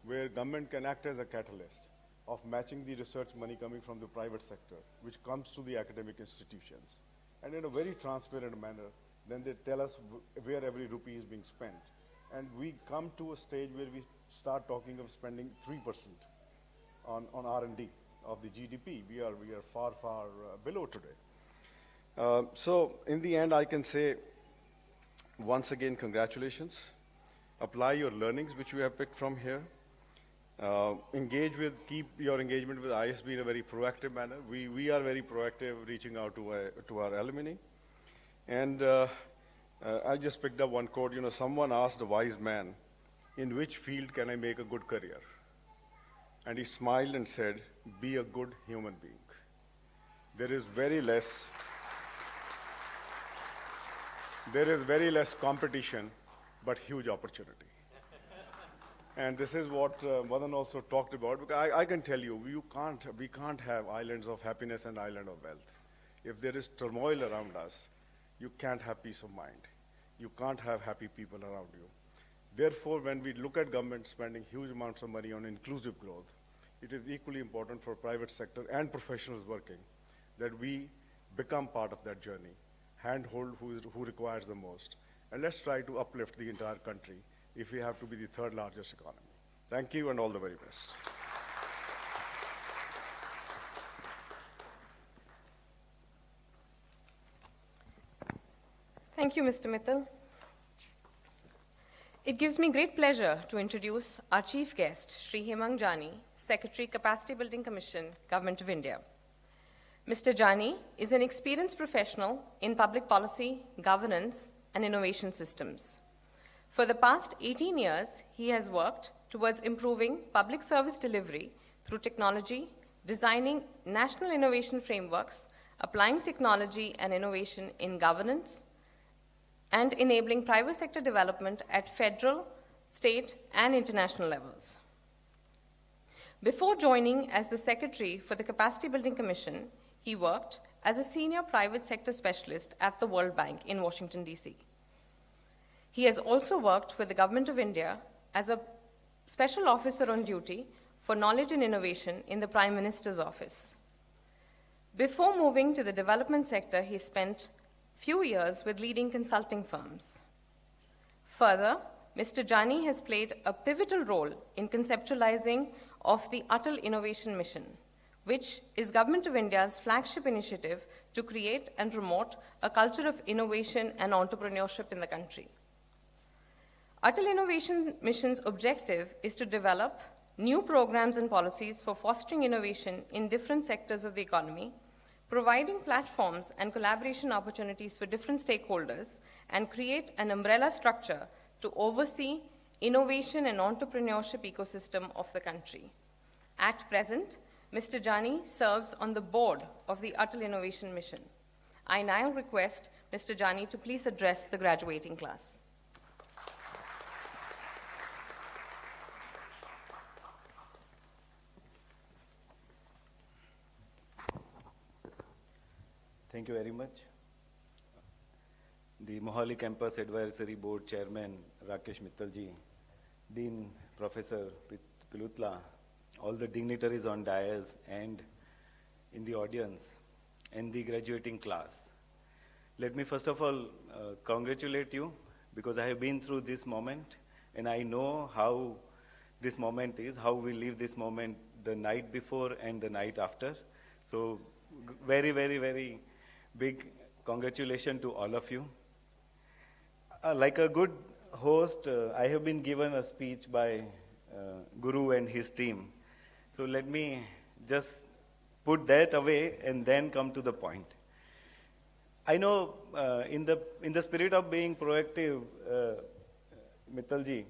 where government can act as a catalyst of matching the research money coming from the private sector, which comes to the academic institutions. And in a very transparent manner, then they tell us where every rupee is being spent. And we come to a stage where we start talking of spending 3% on R&D of the GDP. We are far, far below today. So in the end, I can say, once again, congratulations. Apply your learnings which we have picked from here. Keep your engagement with ISB in a very proactive manner. We are very proactive reaching out to our alumni. And I just picked up one quote, someone asked a wise man, in which field can I make a good career? And he smiled and said, be a good human being. There is very less competition, but huge opportunity. And this is what Madan also talked about. Because I can tell you, we can't have islands of happiness and island of wealth. If there is turmoil around us, you can't have peace of mind. You can't have happy people around you. Therefore, when we look at government spending huge amounts of money on inclusive growth, it is equally important for private sector and professionals working that we become part of that journey, handhold who requires the most. And let's try to uplift the entire country if we have to be the third largest economy. Thank you and all the very best. Thank you, Mr. Mittal. It gives me great pleasure to introduce our chief guest, Shri Hemang Jani, Secretary, Capacity Building Commission, Government of India. Mr. Jani is an experienced professional in public policy, governance, and innovation systems. For the past 18 years, he has worked towards improving public service delivery through technology, designing national innovation frameworks, applying technology and innovation in governance, and enabling private sector development at federal, state, and international levels. Before joining as the Secretary for the Capacity Building Commission, he worked as a senior private sector specialist at the World Bank in Washington, D.C. He has also worked with the Government of India as a special officer on duty for knowledge and innovation in the Prime Minister's office. Before moving to the development sector, he spent few years with leading consulting firms. Further, Mr. Jani has played a pivotal role in conceptualizing of the Atal Innovation Mission, which is Government of India's flagship initiative to create and promote a culture of innovation and entrepreneurship in the country. Atal Innovation Mission's objective is to develop new programs and policies for fostering innovation in different sectors of the economy, providing platforms and collaboration opportunities for different stakeholders, and create an umbrella structure to oversee innovation and entrepreneurship ecosystem of the country. At present, Mr. Jani serves on the board of the Atal Innovation Mission. I now request Mr. Jani to please address the graduating class. Thank you very much. The Mohali Campus Advisory Board Chairman Rakesh Mittal ji, Dean Professor Pillutla, all the dignitaries on dais and in the audience, and the graduating class. Let me first of all congratulate you, because I have been through this moment and I know how this moment is, how we live this moment the night before and the night after. So very, very, very big congratulations to all of you. Like a good host, I have been given a speech by Guru and his team. So let me just put that away and then come to the point. I know in the spirit of being proactive, Mittalji,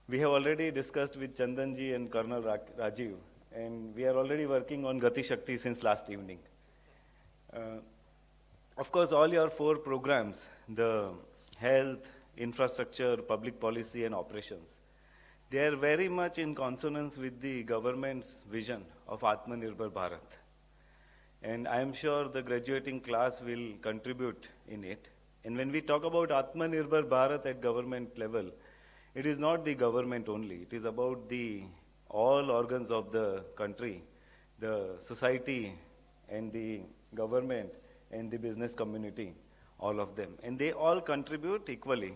we have already discussed with Chandanji and Colonel Rajiv, and we are already working on Gati Shakti since last evening. Of course, all your 4 programs, the health, infrastructure, public policy, and operations, they are very much in consonance with the government's vision of Atmanirbhar Bharat. And I am sure the graduating class will contribute in it. And when we talk about Atmanirbhar Bharat at government level, it is not the government only. It is about all organs of the country, the society and the government and the business community, all of them. And they all contribute equally.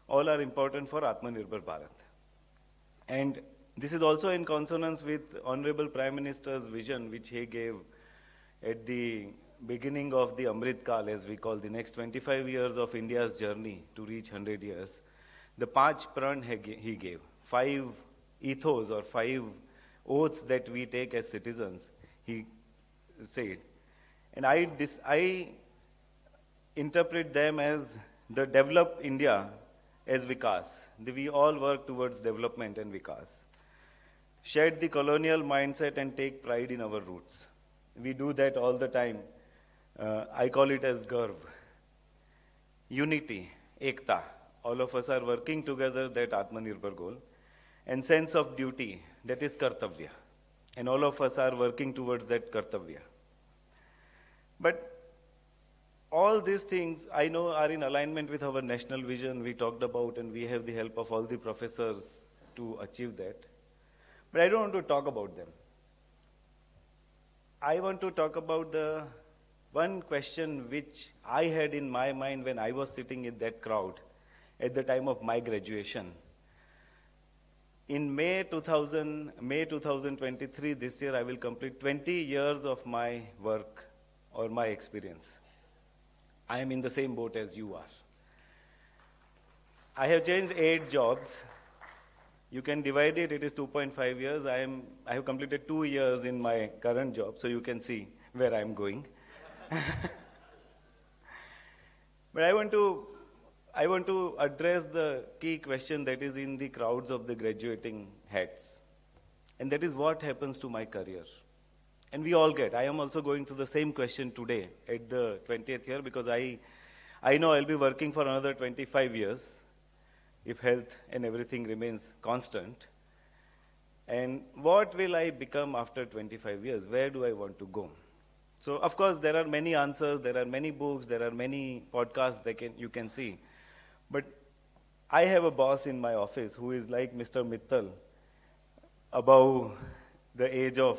All are important for Atmanirbhar Bharat. And this is also in consonance with Honorable Prime Minister's vision, which he gave at the beginning of the Amrit Kal, as we call the next 25 years of India's journey to reach 100 years. The 5 pran he gave, 5 ethos or 5 oaths that we take as citizens, he said. And I interpret them as the develop India as Vikas. We all work towards development and Vikas. Shed the colonial mindset and take pride in our roots. We do that all the time. I call it as Garv. Unity, Ekta. All of us are working together that Atmanirbhar goal. and sense of duty, that is kartavya. And all of us are working towards that kartavya. But all these things, I know, are in alignment with our national vision we talked about, and we have the help of all the professors to achieve that. But I don't want to talk about them. I want to talk about the one question which I had in my mind when I was sitting in that crowd at the time of my graduation. In May 2023, this year, I will complete 20 years of my work or my experience. I am in the same boat as you are. I have changed 8 jobs. You can divide it, it is 2.5 years. I have completed 2 years in my current job, so you can see where I am going. But I want to address the key question that is in the crowds of the graduating heads. And that is what happens to my career. And we all get. I am also going through the same question today at the 20th year, because I know I'll be working for another 25 years if health and everything remains constant. And what will I become after 25 years? Where do I want to go? So, of course, there are many answers, there are many books, there are many podcasts you can see. But I have a boss in my office who is like Mr. Mittal, above the age of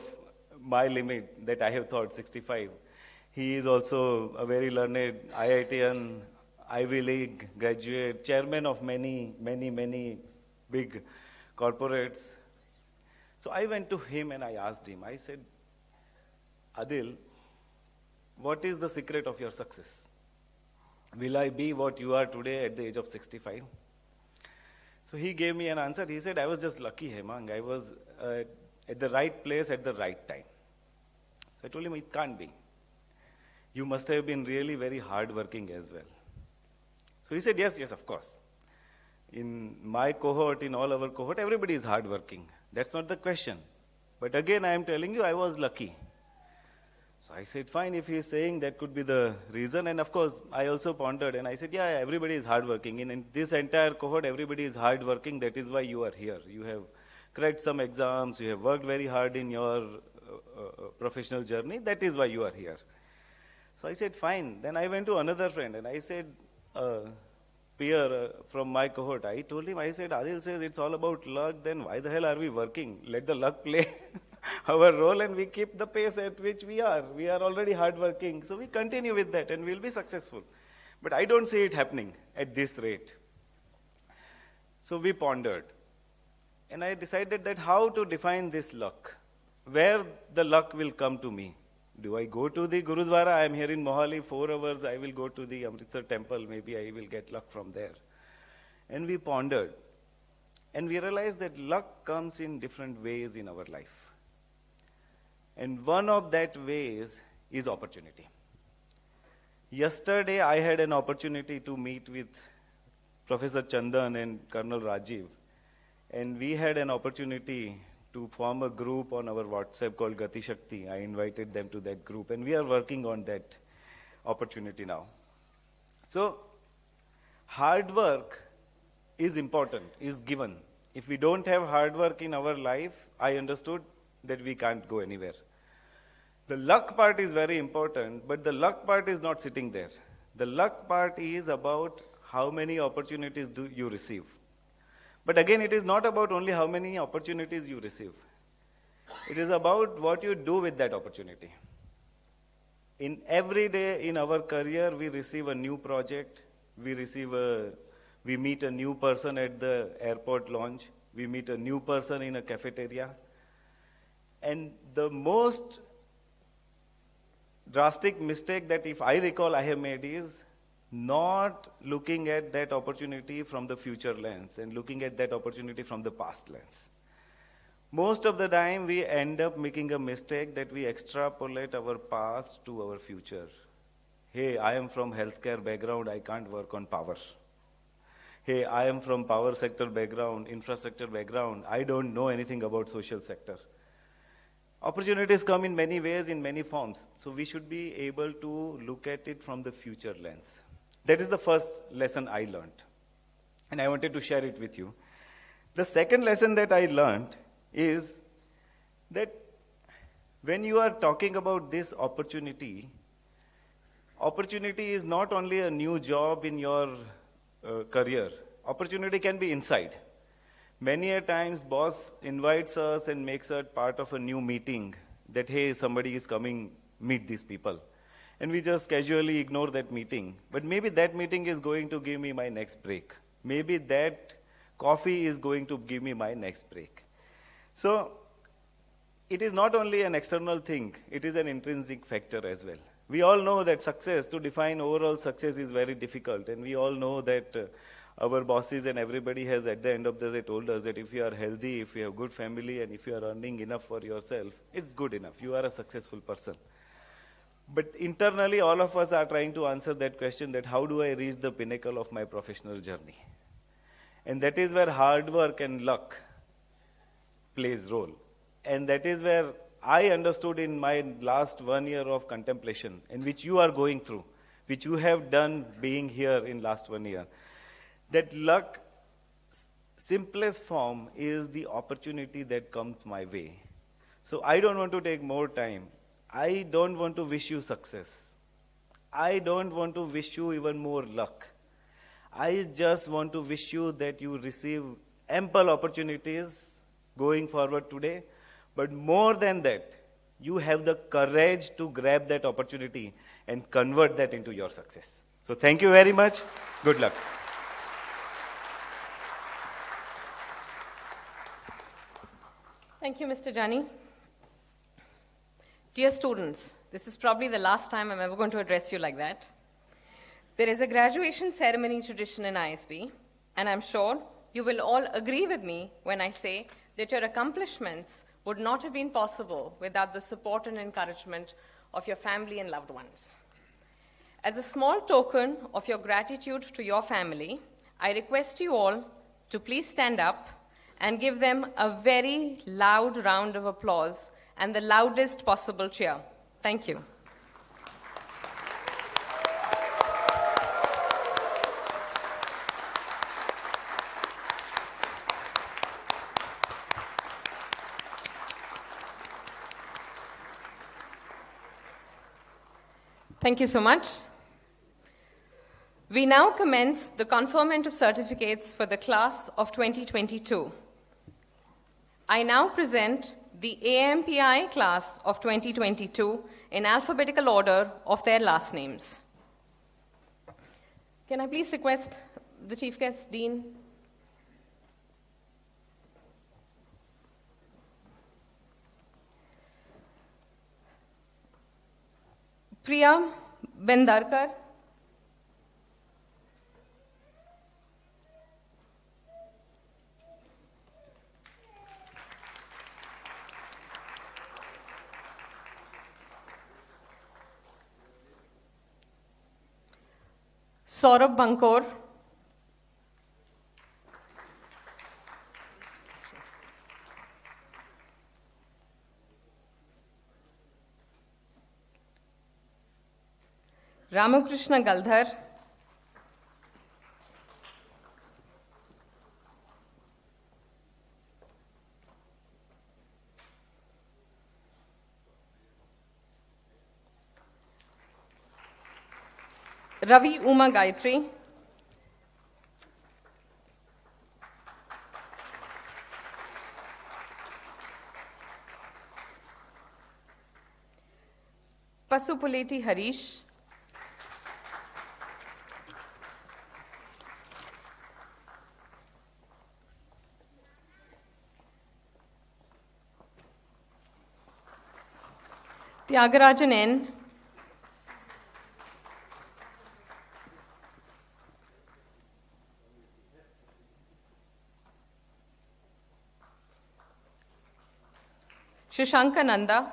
my limit that I have thought, 65. He is also a very learned IITian, Ivy League graduate, chairman of many big corporates. So I went to him and I asked him, I said, Adil, what is the secret of your success? Will I be what you are today at the age of 65? So he gave me an answer. He said, I was just lucky, Hemang. I was at the right place at the right time. So I told him, it can't be. You must have been really very hardworking as well. So he said, yes, of course. In my cohort, in all our cohort, everybody is hardworking. That's not the question. But again, I am telling you, I was lucky. So I said, fine, if he is saying that could be the reason. And of course, I also pondered and I said, yeah, everybody is hardworking. In this entire cohort, everybody is hardworking. That is why you are here. You have cracked some exams. You have worked very hard in your professional journey. That is why you are here. So I said, fine. Then I went to another friend and I said, peer from my cohort, I told him, I said, Adil says it's all about luck. Then why the hell are we working? Let the luck play our role and we keep the pace at which we are. We are already hardworking. So we continue with that and we'll be successful. But I don't see it happening at this rate. So we pondered. And I decided that how to define this luck. Where the luck will come to me. Do I go to the Gurudwara? I am here in Mohali, 4 hours. I will go to the Amritsar temple. Maybe I will get luck from there. And we pondered. And we realized that luck comes in different ways in our life. And one of that ways is opportunity. Yesterday, I had an opportunity to meet with Professor Chandan and Colonel Rajiv. And we had an opportunity to form a group on our WhatsApp called Gati Shakti. I invited them to that group. And we are working on that opportunity now. So, hard work is important, is given. If we don't have hard work in our life, I understood that we can't go anywhere. The luck part is very important, but the luck part is not sitting there. The luck part is about how many opportunities do you receive. But again, it is not about only how many opportunities you receive. It is about what you do with that opportunity. In every day in our career, we receive a new project, we meet a new person at the airport lounge, we meet a new person in a cafeteria. And the most drastic mistake that if I recall I have made is not looking at that opportunity from the future lens and looking at that opportunity from the past lens. Most of the time we end up making a mistake that we extrapolate our past to our future. Hey, I am from healthcare background, I can't work on power. Hey, I am from power sector background, infrastructure background, I don't know anything about social sector. Opportunities come in many ways, in many forms. So we should be able to look at it from the future lens. That is the first lesson I learned. And I wanted to share it with you. The second lesson that I learned is that when you are talking about this opportunity, opportunity is not only a new job in your career. Opportunity can be inside. Many a times boss invites us and makes us part of a new meeting that, hey, somebody is coming, meet these people. And we just casually ignore that meeting. But maybe that meeting is going to give me my next break. Maybe that coffee is going to give me my next break. So it is not only an external thing, it is an intrinsic factor as well. We all know that success, to define overall success is very difficult. And we all know that our bosses and everybody has at the end of the day told us that if you are healthy, if you have good family, and if you are earning enough for yourself, it's good enough. You are a successful person. But internally, all of us are trying to answer that question, that how do I reach the pinnacle of my professional journey? And that is where hard work and luck plays role. And that is where I understood in my last 1 year of contemplation, and which you are going through, which you have done being here in last 1 year, that luck, simplest form, is the opportunity that comes my way. So I don't want to take more time. I don't want to wish you success. I don't want to wish you even more luck. I just want to wish you that you receive ample opportunities going forward today. But more than that, you have the courage to grab that opportunity and convert that into your success. So thank you very much. Good luck. Thank you, Mr. Jani. Dear students, this is probably the last time I'm ever going to address you like that. There is a graduation ceremony tradition in ISB, and I'm sure you will all agree with me when I say that your accomplishments would not have been possible without the support and encouragement of your family and loved ones. As a small token of your gratitude to your family, I request you all to please stand up and give them a very loud round of applause and the loudest possible cheer. Thank you. Thank you so much. We now commence the conferment of certificates for the class of 2022. I now present the AMPI class of 2022 in alphabetical order of their last names. Can I please request the Chief Guest, Dean? Priya Bendarkar. Saurabh Bankor. Ramakrishna Galdhar. Ravi Uma Gayatri. Pasupuleti Harish. Tyagarajan N. Shashanka Nanda.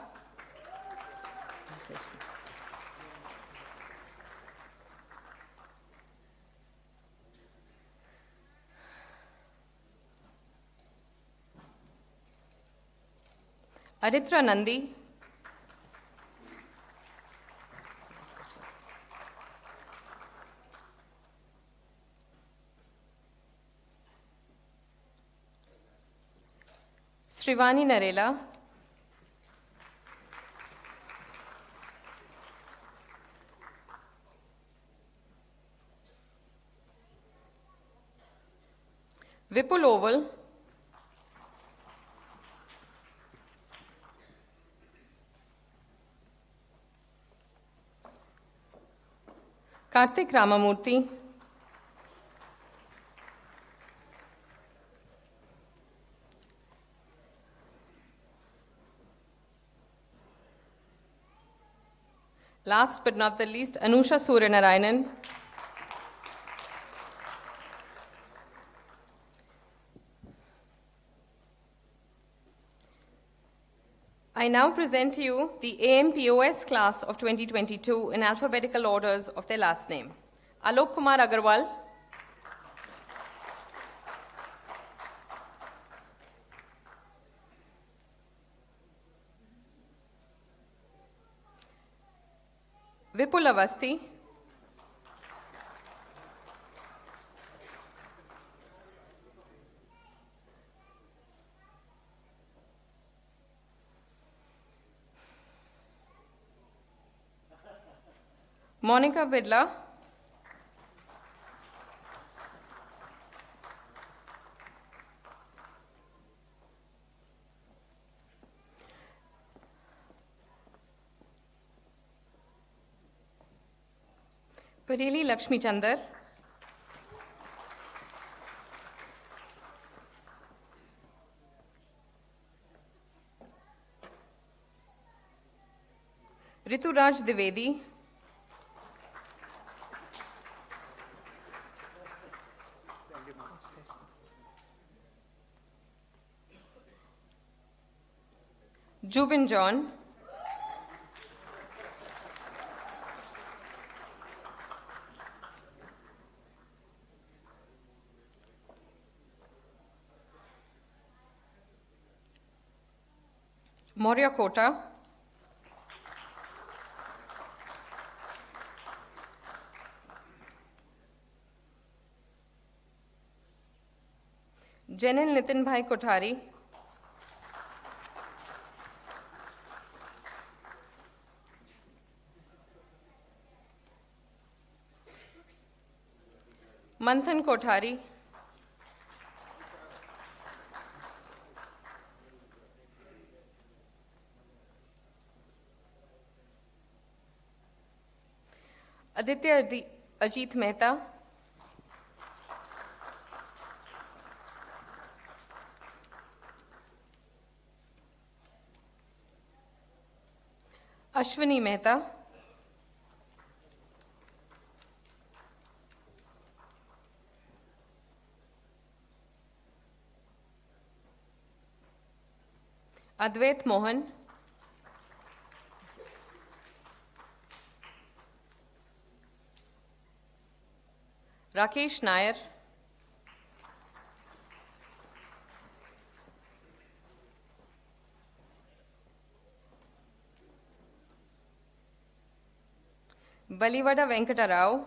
Aritra Nandi. Srivani Narela, Vipul Oval, Karthik Ramamurthy, last but not the least, Anusha Suryanarayanan, I now present to you the AMPOS class of 2022 in alphabetical orders of their last name. Alok Kumar Agarwal, Vipul Avasthi, Monica Bidla, Pareli Lakshmi Chandar, Ritu Raj Divedi, Jubin John, Moria Kota, Janil Nitin Bhai Kothari, Manthan Kothari, Aditya Ajit Mehta, Ashwini Mehta, Advait Mohan, Rakesh Nair, Balivada Venkata Rao,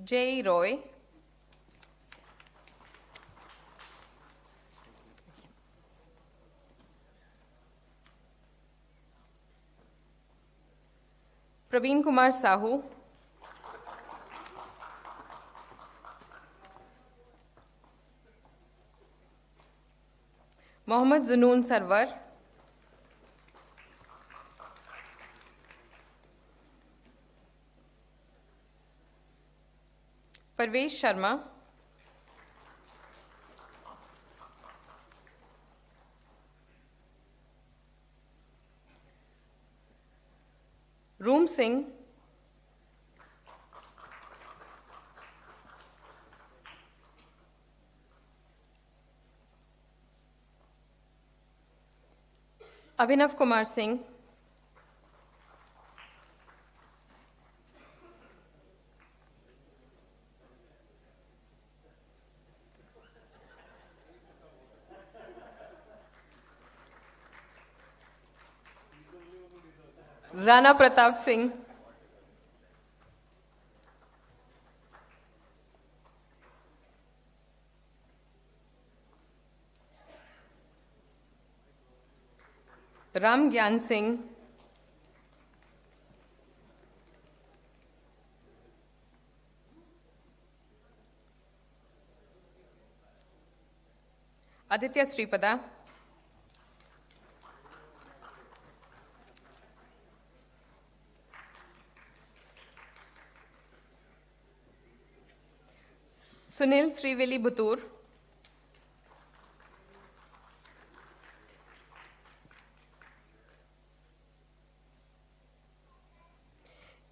J. Roy, Praveen Kumar Sahu, Mohammad Zunoon Sarwar, Parvesh Sharma, Room Singh, Abhinav Kumar Singh, Rana Pratap Singh, Ram Gyan Singh, Aditya Sripada, Sunil Sriveli Butur,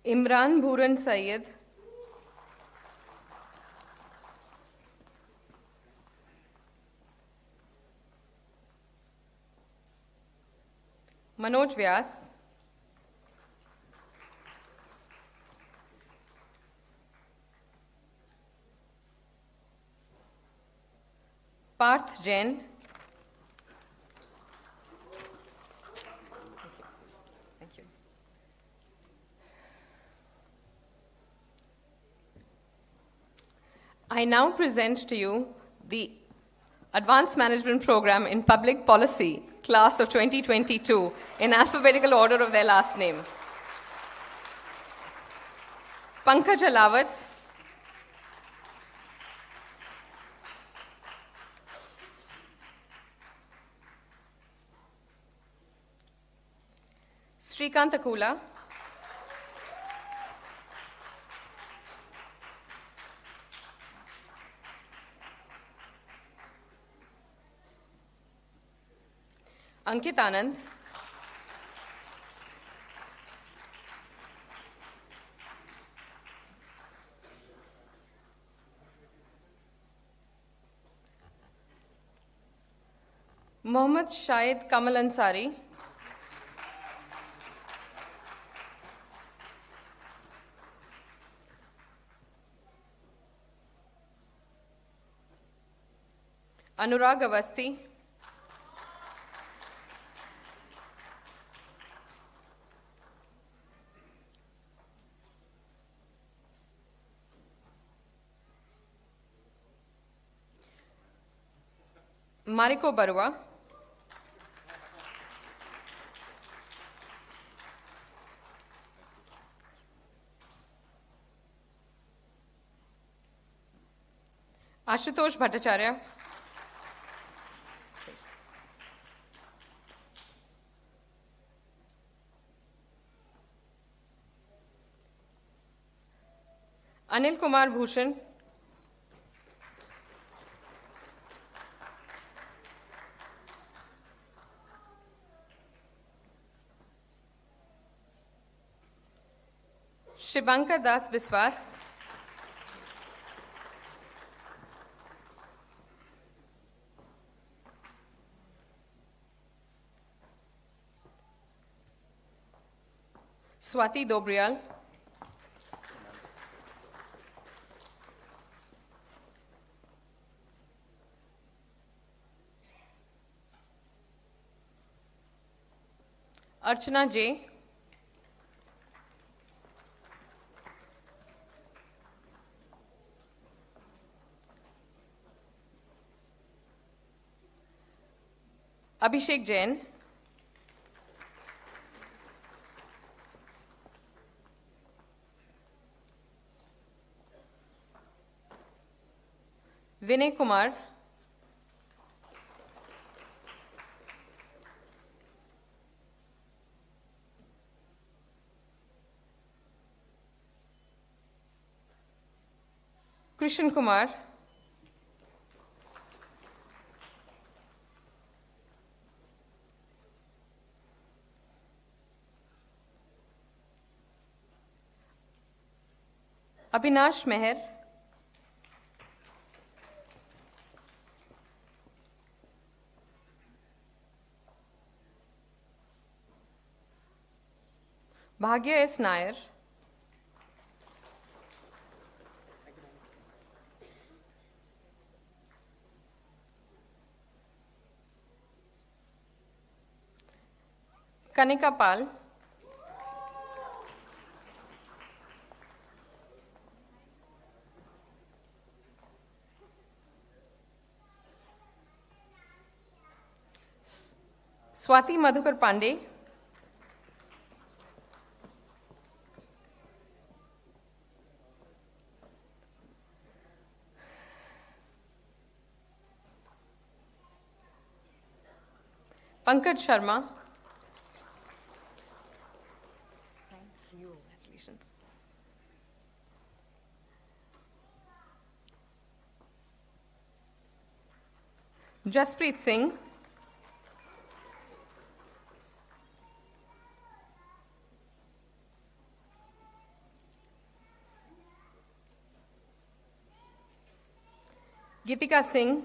Imran Bhuran Syed, Manoj Vyas, Parth Jain, thank you. I now present to you the Advanced Management Program in Public Policy, class of 2022, in alphabetical order of their last name. Pankaj Alawat, Srikant Akula, Ankit Anand, Mohammad Shahid Kamal Ansari, Anurag Avasti, Mariko Barua, Ashutosh Bhattacharya, Anil Kumar Bhushan, Shibankar Das Biswas, Swati Dobrial, Archana J, Abhishek Jain, Vinay Kumar, Krishan Kumar, Abhinash Meher, Bhagya S. Nair, Kanika Pal, Swati Madhukar Pandey. Pankaj Sharma. Thank you. Congratulations. Jaspreet Singh. Gitika Singh.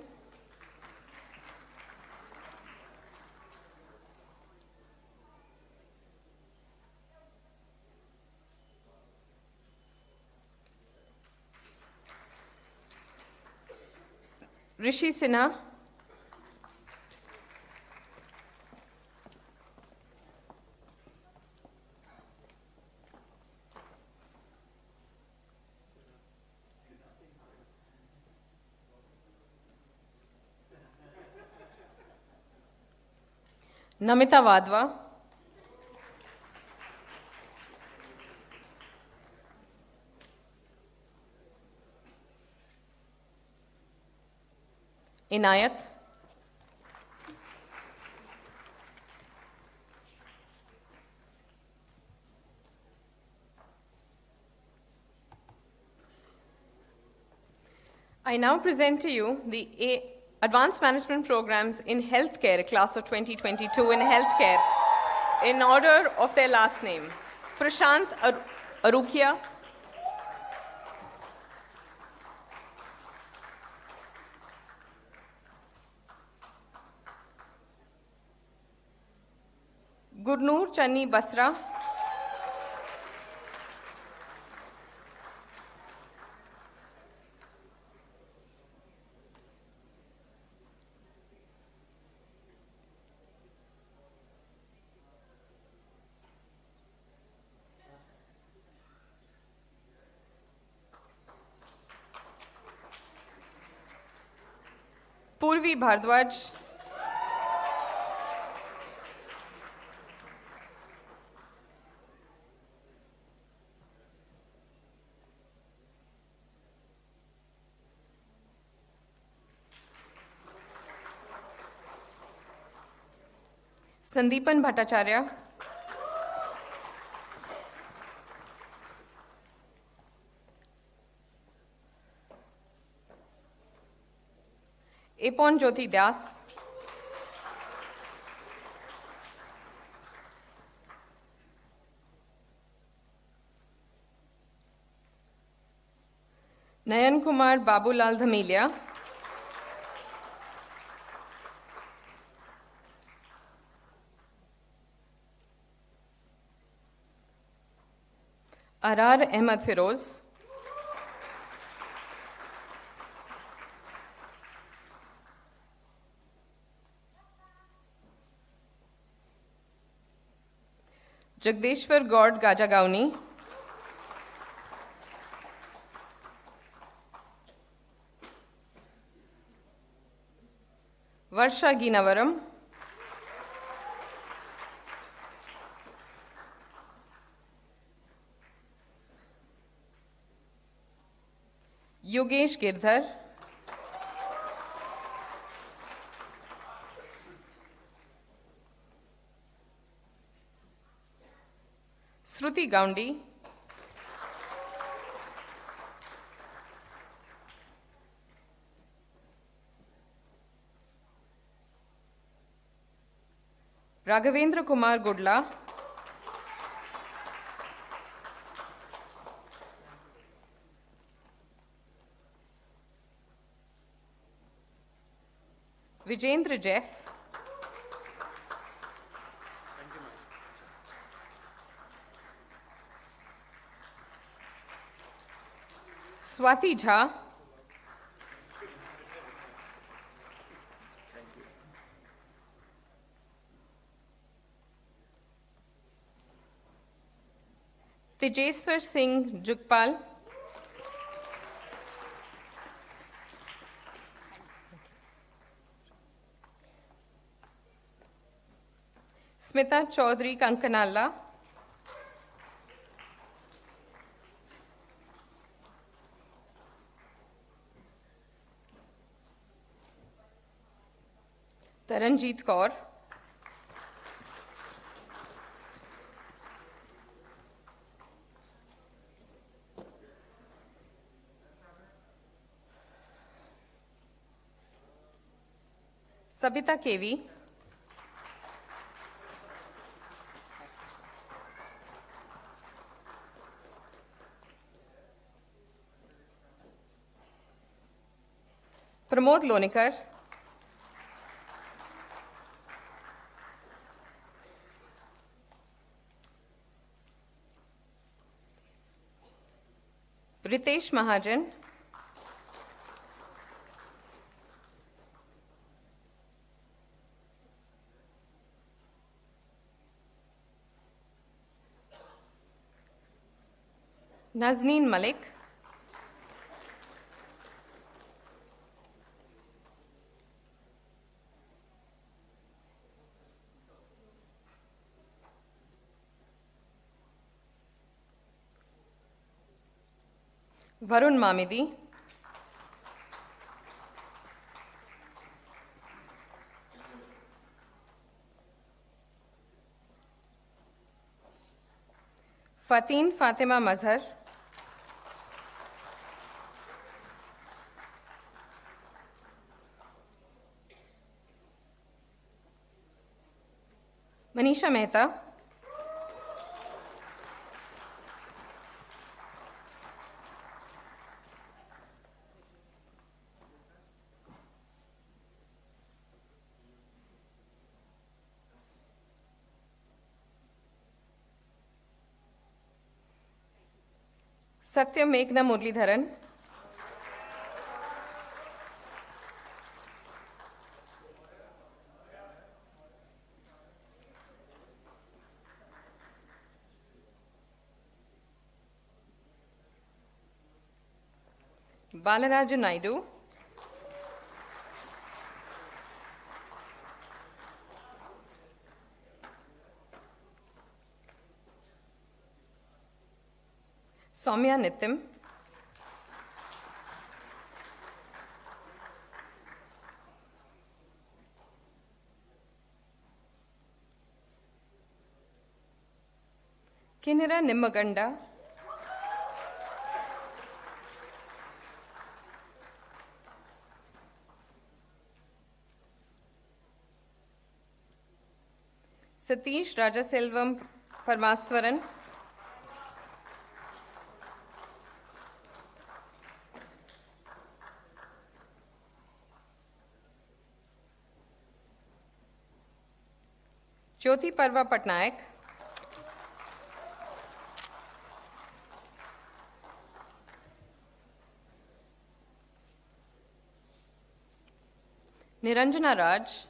Rishi Sinha. Namita Wadhwa. Inayat. I now present to you the Advanced Management Programs in Healthcare, class of 2022 in Healthcare, in order of their last name. Prashant Arukia. Gurnur Chani Basra. Purvi Bhardwaj. Sandeepan Bhattacharya. Epon Jyoti Das. Nayan Kumar Babulal Dhamilia. Arar Ahmad Firoz. Jagdeshwar Gaud Gajagauni. Varsha Ginavaram. Yogesh Girdhar. Shruti Gaundi. Raghavendra Kumar Gudla. Vijendra Jeff. Swati Jha. Tejeswar Singh Jugpal. Smita Chaudhary Kankanalla, Taranjeet Kaur, Sabita KV, Pramod Lonikar, Ritesh Mahajan, Nazneen Malik, Varun Mamidi, Fatin Fatima Mazhar, Manisha Mehta, Satya Meghna Muralidharan, Balaraju Naidu, Soumya Nitim, Kinira Nimmaganda, Satish Rajaselvam Parmaswaran, Jyoti Parva Patnaik, Niranjana Raj,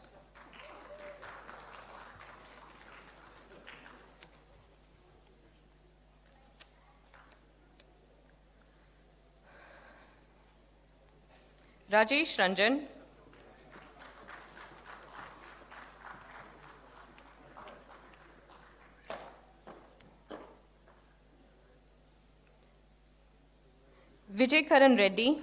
Rajesh Ranjan, Vijay Karan Reddy,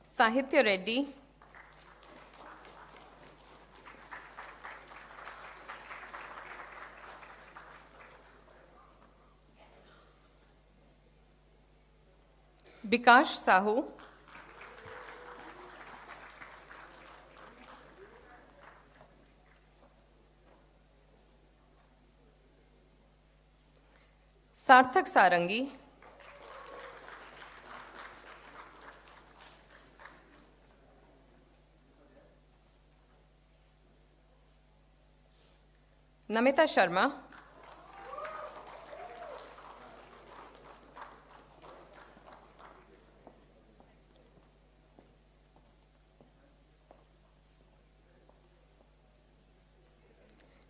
Sahitya Reddy, Bikash Sahu, Sarthak Sarangi, Namita Sharma,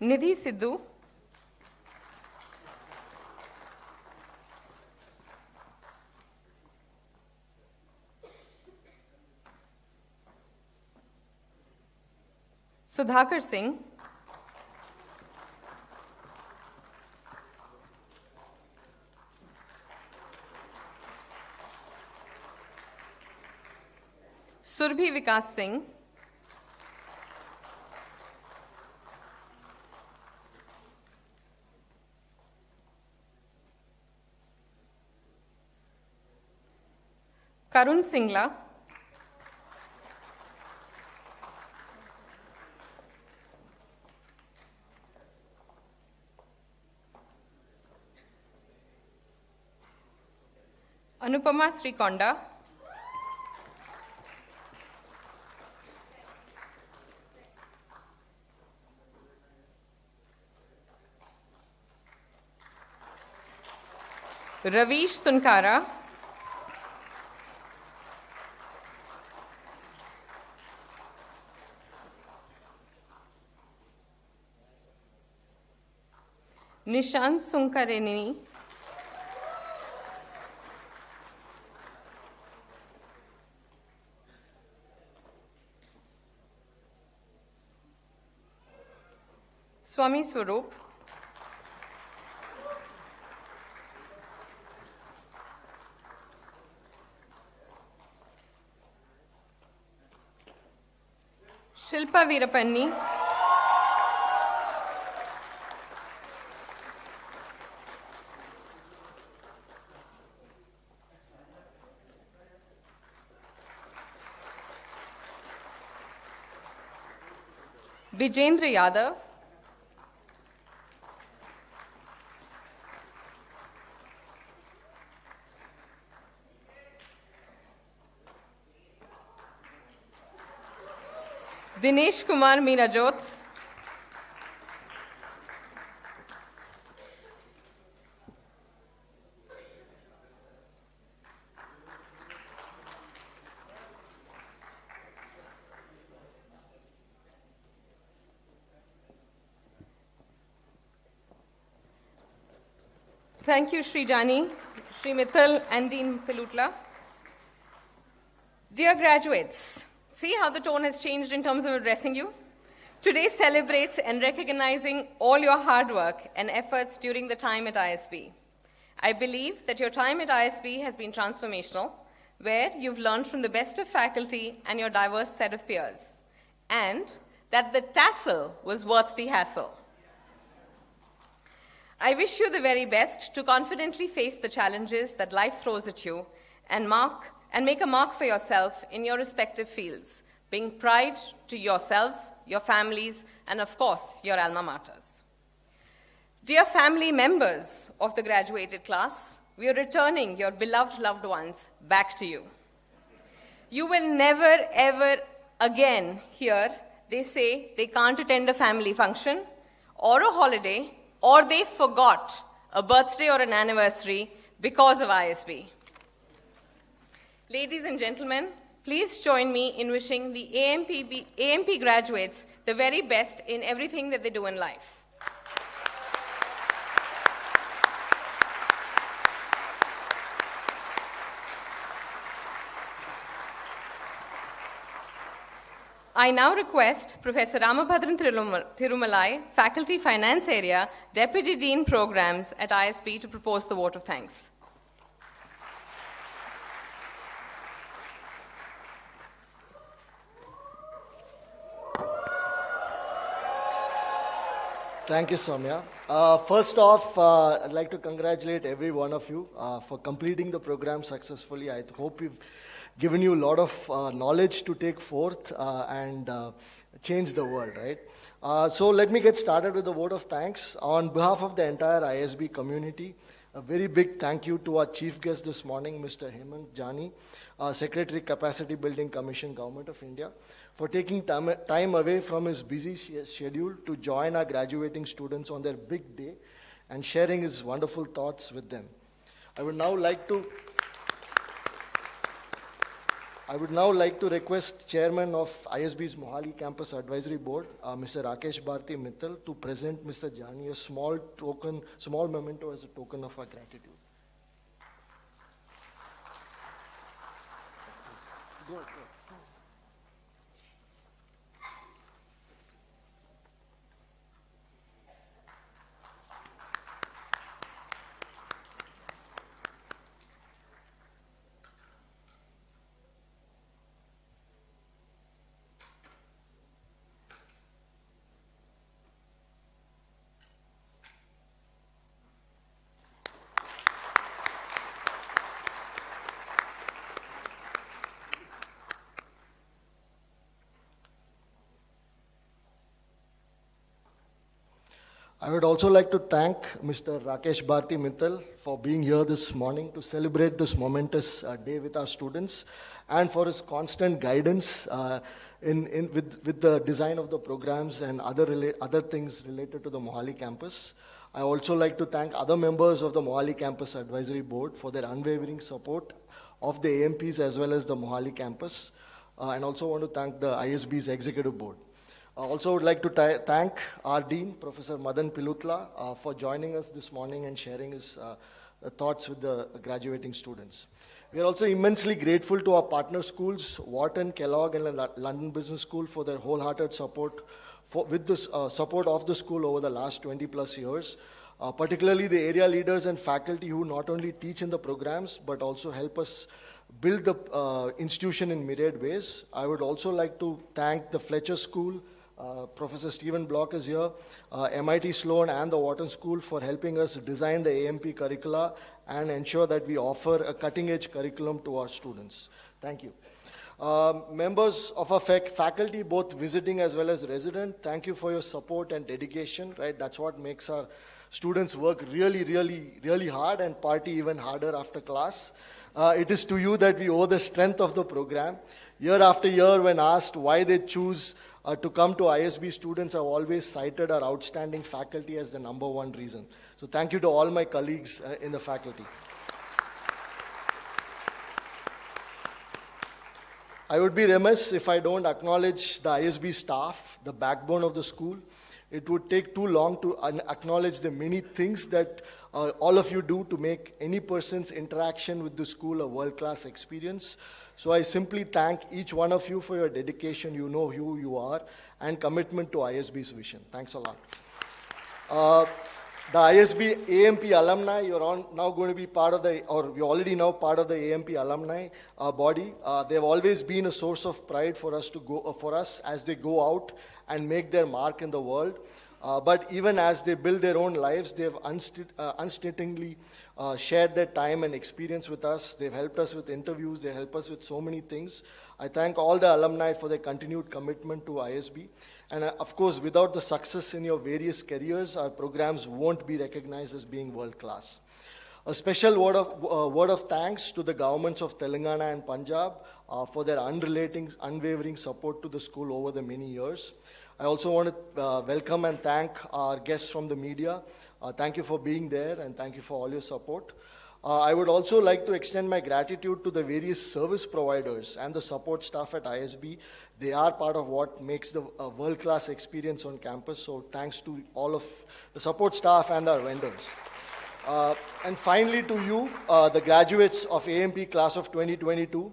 Nidhi Sidhu, Sudhakar Singh, Surbhi Vikas Singh, Karun Singla, Anupama Srikonda, Ravish Sunkara, Nishant Sunkarenini, Swami Swarup, Shilpa Veerapanni, Vijendra Yadav, Dinesh Kumar Meerajot, thank you, Shri Jani, Shri Mittal, and Dean Pillutla. Dear graduates, see how the tone has changed in terms of addressing you? Today celebrates and recognizing all your hard work and efforts during the time at ISB. I believe that your time at ISB has been transformational, where you've learned from the best of faculty and your diverse set of peers, and that the tassel was worth the hassle. I wish you the very best to confidently face the challenges that life throws at you and make a mark for yourself in your respective fields, bring pride to yourselves, your families, and of course, your alma maters. Dear family members of the graduated class, we are returning your beloved loved ones back to you. You will never, ever again hear they say they can't attend a family function or a holiday, or they forgot a birthday or an anniversary because of ISB. Ladies and gentlemen, please join me in wishing the AMP graduates the very best in everything that they do in life. I now request Professor Ramabhadran Thirumalai, Faculty Finance Area, Deputy Dean Programs at ISB, to propose the vote of thanks. Thank you, Soumya. First off, I'd like to congratulate every one of you for completing the program successfully. I hope we've given you a lot of knowledge to take forth and change the world, right? So let me get started with the vote of thanks. On behalf of the entire ISB community, a very big thank you to our chief guest this morning, Mr. Hemang Jani, Secretary, Capacity Building Commission, Government of India, for taking time away from his busy schedule to join our graduating students on their big day and sharing his wonderful thoughts with them. I would now like to request Chairman of ISB's Mohali Campus Advisory Board, Mr. Rakesh Bharti Mittal, to present Mr. Jani a small memento as a token of our gratitude. Go. I would also like to thank Mr. Rakesh Bharti Mittal for being here this morning to celebrate this momentous day with our students and for his constant guidance with the design of the programs and other things related to the Mohali campus. I also like to thank other members of the Mohali Campus Advisory Board for their unwavering support of the AMPs as well as the Mohali campus, and also want to thank the ISB's Executive Board. I also would like to thank our Dean, Professor Madan Pillutla, for joining us this morning and sharing his thoughts with the graduating students. We are also immensely grateful to our partner schools, Wharton, Kellogg, and London Business School for their wholehearted support with the support of the school over the last 20 plus years, particularly the area leaders and faculty who not only teach in the programs, but also help us build the institution in myriad ways. I would also like to thank the Fletcher School, Professor Stephen Block is here, MIT Sloan and the Wharton School for helping us design the AMP curricula and ensure that we offer a cutting-edge curriculum to our students. Thank you. Members of our faculty, both visiting as well as resident, thank you for your support and dedication, right? That's what makes our students work really hard and party even harder after class. It is to you that we owe the strength of the program. Year after year, when asked why they choose to come to ISB, students have always cited our outstanding faculty as the #1 reason. So thank you to all my colleagues in the faculty. I would be remiss if I don't acknowledge the ISB staff, the backbone of the school. It would take too long to acknowledge the many things that all of you do to make any person's interaction with the school a world-class experience. So I simply thank each one of you for your dedication, you know who you are, and commitment to ISB's vision. Thanks a lot. The ISB AMP alumni, you're now going to be part of you're already now part of the AMP alumni body. They've always been a source of pride for us as they go out and make their mark in the world. But even as they build their own lives, they've unstintingly shared their time and experience with us. They've helped us with interviews. They help us with so many things. I thank all the alumni for their continued commitment to ISB. And of course, without the success in your various careers, our programs won't be recognized as being world-class. A special word of thanks to the governments of Telangana and Punjab for their unwavering support to the school over the many years. I also want to welcome and thank our guests from the media. Thank you for being there and thank you for all your support. I would also like to extend my gratitude to the various service providers and the support staff at ISB. They are part of what makes the world-class experience on campus. So thanks to all of the support staff and our vendors. And finally to you, the graduates of AMP class of 2022.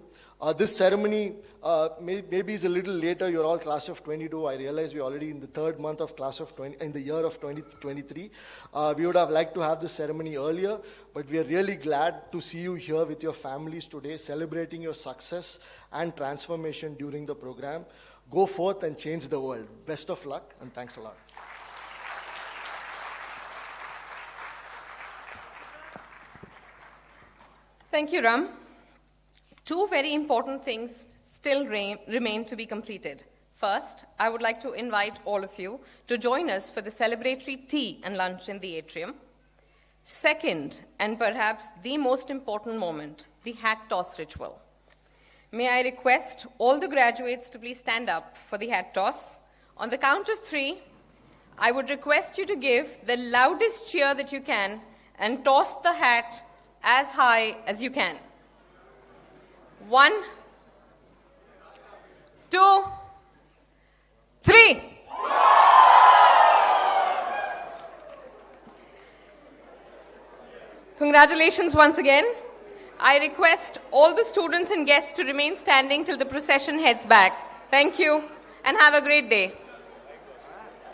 This ceremony maybe is a little later. You're all class of 22. I realize we're already in the third month of class of 20, in the year of 2023. We would have liked to have this ceremony earlier, but we are really glad to see you here with your families today, celebrating your success and transformation during the program. Go forth and change the world. Best of luck, and thanks a lot. Thank you, Ram. Two very important things still remain to be completed. First, I would like to invite all of you to join us for the celebratory tea and lunch in the atrium. Second, and perhaps the most important moment, the hat toss ritual. May I request all the graduates to please stand up for the hat toss. On the count of 3, I would request you to give the loudest cheer that you can and toss the hat as high as you can. 1, 2, 3. Congratulations once again. I request all the students and guests to remain standing till the procession heads back. Thank you and have a great day.